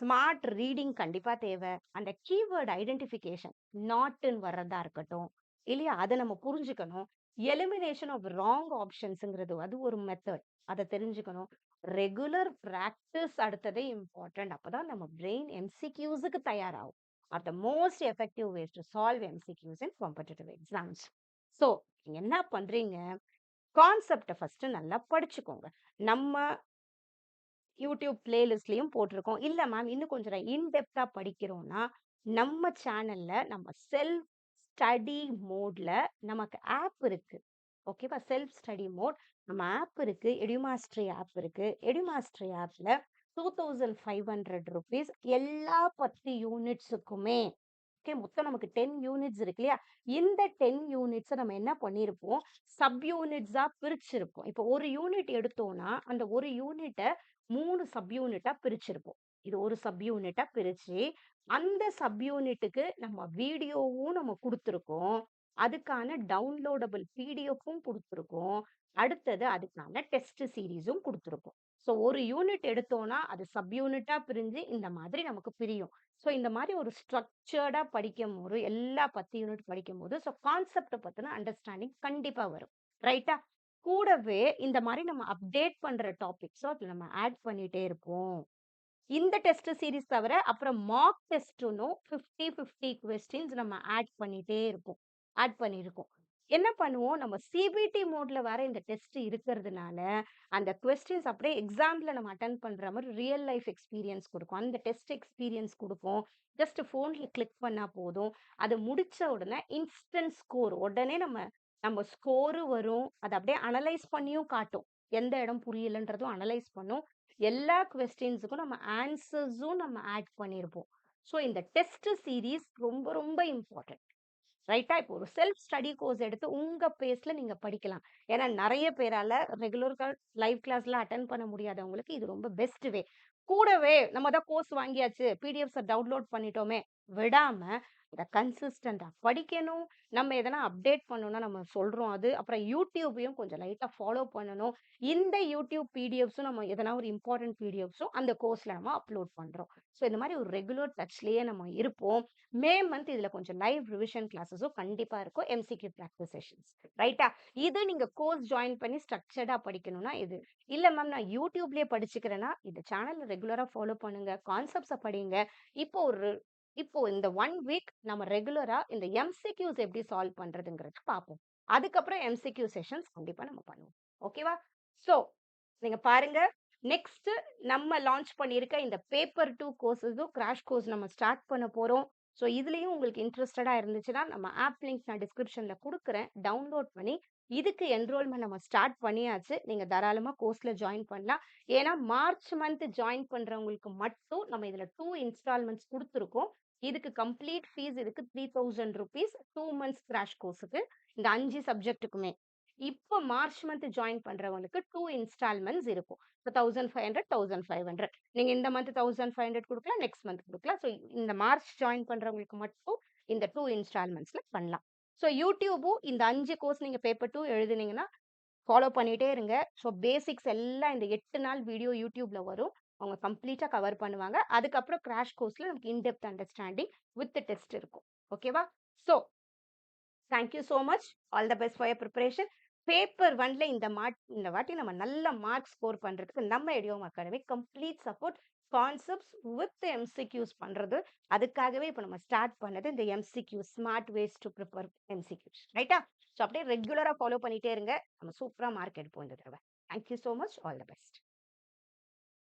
ஸ்மார்ட் ரீடிங் கண்டிப்பா தேவை. அந்த கீவேர்ட் ஐடென்டிஃபிகேஷன் நாட்டுன்னு வர்றதா இருக்கட்டும். இல்லையா? அத நம்ம புரிஞ்சுக்கணும். எலிமினேஷன் ஆஃப் ராங் ஆப்ஷன்ஸ்ங்கிறது அது ஒரு மெத்தட். அத தெரிஞ்சுக்கணும். ரெகுலர் பிராக்டிஸ் அடுத்தது இம்பார்ட்டன்ட். அப்பதான் நம்ம பிரெயின் எம்சிக்யூஸ்க்கு தயாராகும். Are the most effective ways to solve MCQs in competitive exams. So நீங்க என்ன பண்றீங்க? கான்செப்ட்ட ஃபர்ஸ்ட் நல்லா படிச்சுக்கோங்க. நம்ம யூடியூப் பிளேலிஸ்ட்லயும் போட்டிருக்கோம். இல்ல மேம் இன்னும் கொஞ்சம் இன் டெப்த்தா படிக்கிறோம்னா, நம்ம சேனல்ல நம்ம செல்ஃப் ஸ்டடி மோட்ல நமக்கு ஆப் இருக்கு. ஓகேவா? செல்ஃப் ஸ்டடி மோட் நம்ம ஆப் இருக்கு. எடுமாஸ்ட்ரி ஆப் இருக்கு. எடுமாஸ்ட்ரி ஆப்ல ₹2500 எல்லா 10 யூனிட்ஸுக்குமே. ஓகே. மொத்தம் நமக்கு 10 யூனிட்ஸ் இருக்கு இல்லையா? இந்த 10 யூனிட்ஸ நம்ம என்ன பண்ணியிருப்போம்? சப் யூனிட்ஸா பிரிச்சிருப்போம். இப்போ ஒரு யூனிட் எடுத்தோம்னா, அந்த ஒரு யூனிட்ட 3 சப் யூனிட்டா பிரிச்சிருப்போம். இது ஒரு சப் யூனிட்டா பிரிச்சு, அந்த சப் யூனிட்டுக்கு நம்ம வீடியோவும் நம்ம குடுத்துருக்கோம். அதுக்கான டவுன்லோடபிள் பிடிஎஃப்பும் குடுத்துருக்கோம். அடுத்தது அதுக்கான டெஸ்ட் சீரிஸும் குடுத்துருக்கோம். ஸோ ஒரு யூனிட் எடுத்தோம்னா, அது சப் யூனிட்டா பிரிஞ்சு இந்த மாதிரி நமக்கு பிரியும். ஸோ இந்த மாரி ஒரு ஸ்ட்ரக்சர்டா படிக்கும்போது, எல்லா 10 யூனிட் படிக்கும்போது, ஸோ கான்செப்ட்ட பத்தின அண்டர்ஸ்டாண்டிங் கண்டிப்பா வரும். ரைட்டா? கூடவே இந்த மாரி நம்ம அப்டேட் பண்ற டாபிக்ஸும் அதுல நம்ம ஆட் பண்ணிட்டே இருப்போம். இந்த டெஸ்ட் சீரிஸ் தவிர, அப்புறம் மார்க் டெஸ்ட்ன்னும் 50, 50 கொஸ்டின்ஸ் நம்ம ஆட் பண்ணிட்டே இருப்போம். ஆட் பண்ணியிருக்கோம். என்ன பண்ணுவோம், நம்ம சிபிடி மோட்ல வேற இந்த டெஸ்ட் இருக்கிறதுனால, அந்த கொஸ்டின்ஸ் அப்படியே எக்ஸாம்ல நம்ம அட்டெண்ட் பண்ற மாரி ரியல் லைஃப் எக்ஸ்பீரியன்ஸ் குடுக்கும். அந்த டெஸ்ட் எக்ஸ்பீரியன்ஸ் குடுக்கும். ஜஸ்ட் ஃபோன்ல கிளிக் பண்ணா போதும். அது முடிச்ச உடனே இன்ஸ்டன்ட் ஸ்கோர். உடனே நம்ம நம்ம ஸ்கோர் வரும். அத அப்படியே அனலைஸ் பண்ணியும் காட்டும். எந்த இடம் புரியலன்றதும் அனலைஸ் பண்ணும். எல்லா கொஸ்டின்ஸுக்கும் நம்ம ஆன்சர்ஸும் நம்ம ஆட் பண்ணியிருப்போம். ஸோ இந்த டெஸ்ட் சீரிஸ் ரொம்ப ரொம்ப இம்பார்ட்டன்ட். ரைட்டா? இப்போ ஒரு செல்ஃப் ஸ்டடி கோர்ஸ் எடுத்து உங்க பேஸ்ல நீங்க படிக்கலாம். ஏன்னா நெறைய பேரால ரெகுலர் லைவ் கிளாஸ்லாம் அட்டெண்ட் பண்ண முடியாதவங்களுக்கு இது ரொம்ப பெஸ்ட் வே. கூடவே நம்ம தான் கோர்ஸ் வாங்கியாச்சு, பிடிஎஃப்ஸ டவுன்லோட் பண்ணிட்டோமே விடாம, இத கன்சிஸ்டன்ட்டா படிக்கணும். நம்ம எதனா அப்டேட் பண்ணணும்னா நம்ம சொல்றோம் அது. அப்புறம் YouTubeயும் கொஞ்சம் லைட்டா ஃபாலோ பண்ணணும். இந்த YouTube பிடிஎஃப்ஸும் நம்ம எதனா ஒரு இம்பார்ட்டன்ட் பிடிஎஃப்ஸும் அந்த கோர்ஸ்ல நம்ம அப்லோட் பண்றோம். ஸோ இந்த மாரி ஒரு ரெகுலர் டச்லயே நம்ம இருப்போம். மே மந்த் இதுல கொஞ்சம் லைவ் ரிவிஷன் கிளாஸஸும் கண்டிப்பா இருக்கும். MCQ practice sessions. ரைட்டா? இது நீங்க கோர்ஸ் ஜாயின் பண்ணி ஸ்ட்ரக்சர்டா படிக்கணும்னா இது. இல்ல மேம் நான் YouTubeலயே படிச்சுக்கிறேன்னா, இந்த சேனல்ல ரெகுலரா ஃபாலோ பண்ணுங்க. கான்செப்ட்ஸ படிங்க. இப்போ ஒரு இப்போ இந்த 1 வீக் நம்ம ரெகுலரா இந்த எம்சிக்யூஸ் எப்படி சால்வ் பண்றதுங்கிறத பார்ப்போம். அதுக்கப்புறம் எம்சிக்யூ செஷன்ஸ் கண்டிப்பா நம்ம பண்ணுவோம். ஓகேவா? ஸோ நீங்க பாருங்க. நெக்ஸ்ட் நம்ம லான்ச் பண்ணியிருக்க இந்த பேப்பர் 2 கோர்ஸஸும் கிராஷ் கோர்ஸ் நம்ம ஸ்டார்ட் பண்ண போறோம். ஸோ இதுலயும் உங்களுக்கு இன்ட்ரெஸ்டடா இருந்துச்சுன்னா, நம்ம ஆப் லிங்க் நான் டிஸ்கிரிப்ஷன்ல குடுக்குறேன். டவுன்லோட் பண்ணி இதுக்கு என்ரோல்மென்ட் நம்ம ஸ்டார்ட் பண்ணியாச்சு. நீங்க தாராளமா கோர்ஸ்ல ஜாயின் பண்ணலாம். ஏன்னா மார்ச் மந்த் ஜாயின் பண்றவங்களுக்கு மட்டும் நம்ம இதுல 2 இன்ஸ்டால்மென்ட்ஸ் குடுத்துருக்கோம். இதுக்கு கம்ப்ளீட் ஃபீஸ் இதுக்கு ₹3000 2 மந்த்ஸ் கிராஷ் கோர்ஸ்க்கு இந்த 5 சப்ஜெக்ட்டுக்குமே. இப்போ மார்ச் மந்த் ஜாயின் பண்றவங்களுக்கு 2 இன்ஸ்டால்மென்ட்ஸ் இருக்கும். இப்போ 1500, 1500. நீங்க இந்த மந்த் 1500 குடுக்கலாம். நெக்ஸ்ட் மந்த் குடுக்கலாம். ஸோ இந்த மார்ச் ஜாயின் பண்றவங்களுக்கு மட்டும் இந்த 2 இன்ஸ்டால்மென்ட்ஸ்ல பண்ணலாம். ஸோ YouTubeம் இந்த 5 கோர்ஸ் நீங்க பேப்பர் 2 எழுதுனீங்கன்னா, ஃபாலோ பண்ணிட்டே இருங்க. ஸோ பேசிக்ஸ் எல்லாம் இந்த 8 நாள் வீடியோ YouTubeல வரும். அவங்க கம்ப்ளீட்டா கவர் பண்ணுவாங்க. அதுக்கப்புறம் கிராஷ் கோர்ஸ்ல நமக்கு in depth understanding with test இருக்கும். ஓகேவா? So thank you so much. All the best for your preparation. Paper 1ல இந்த வாட்டி நம்ம நல்ல மார்க் ஸ்கோர் பண்றதுக்கு நம்ம idiom academy complete support. Concepts with MCQs பண்றது. அதுக்காகவே இப்ப நம்ம ஸ்டார்ட் பண்ணது இந்த MCQ smart ways to prepare MCQs. ரைட்டா? ஸோ அப்படியே ரெகுலரா ஃபாலோ பண்ணிட்டே இருங்க. நம்ம சூப்பரா மார்க் எடுப்போம் இந்த தடவ. Thank you so much. All the best.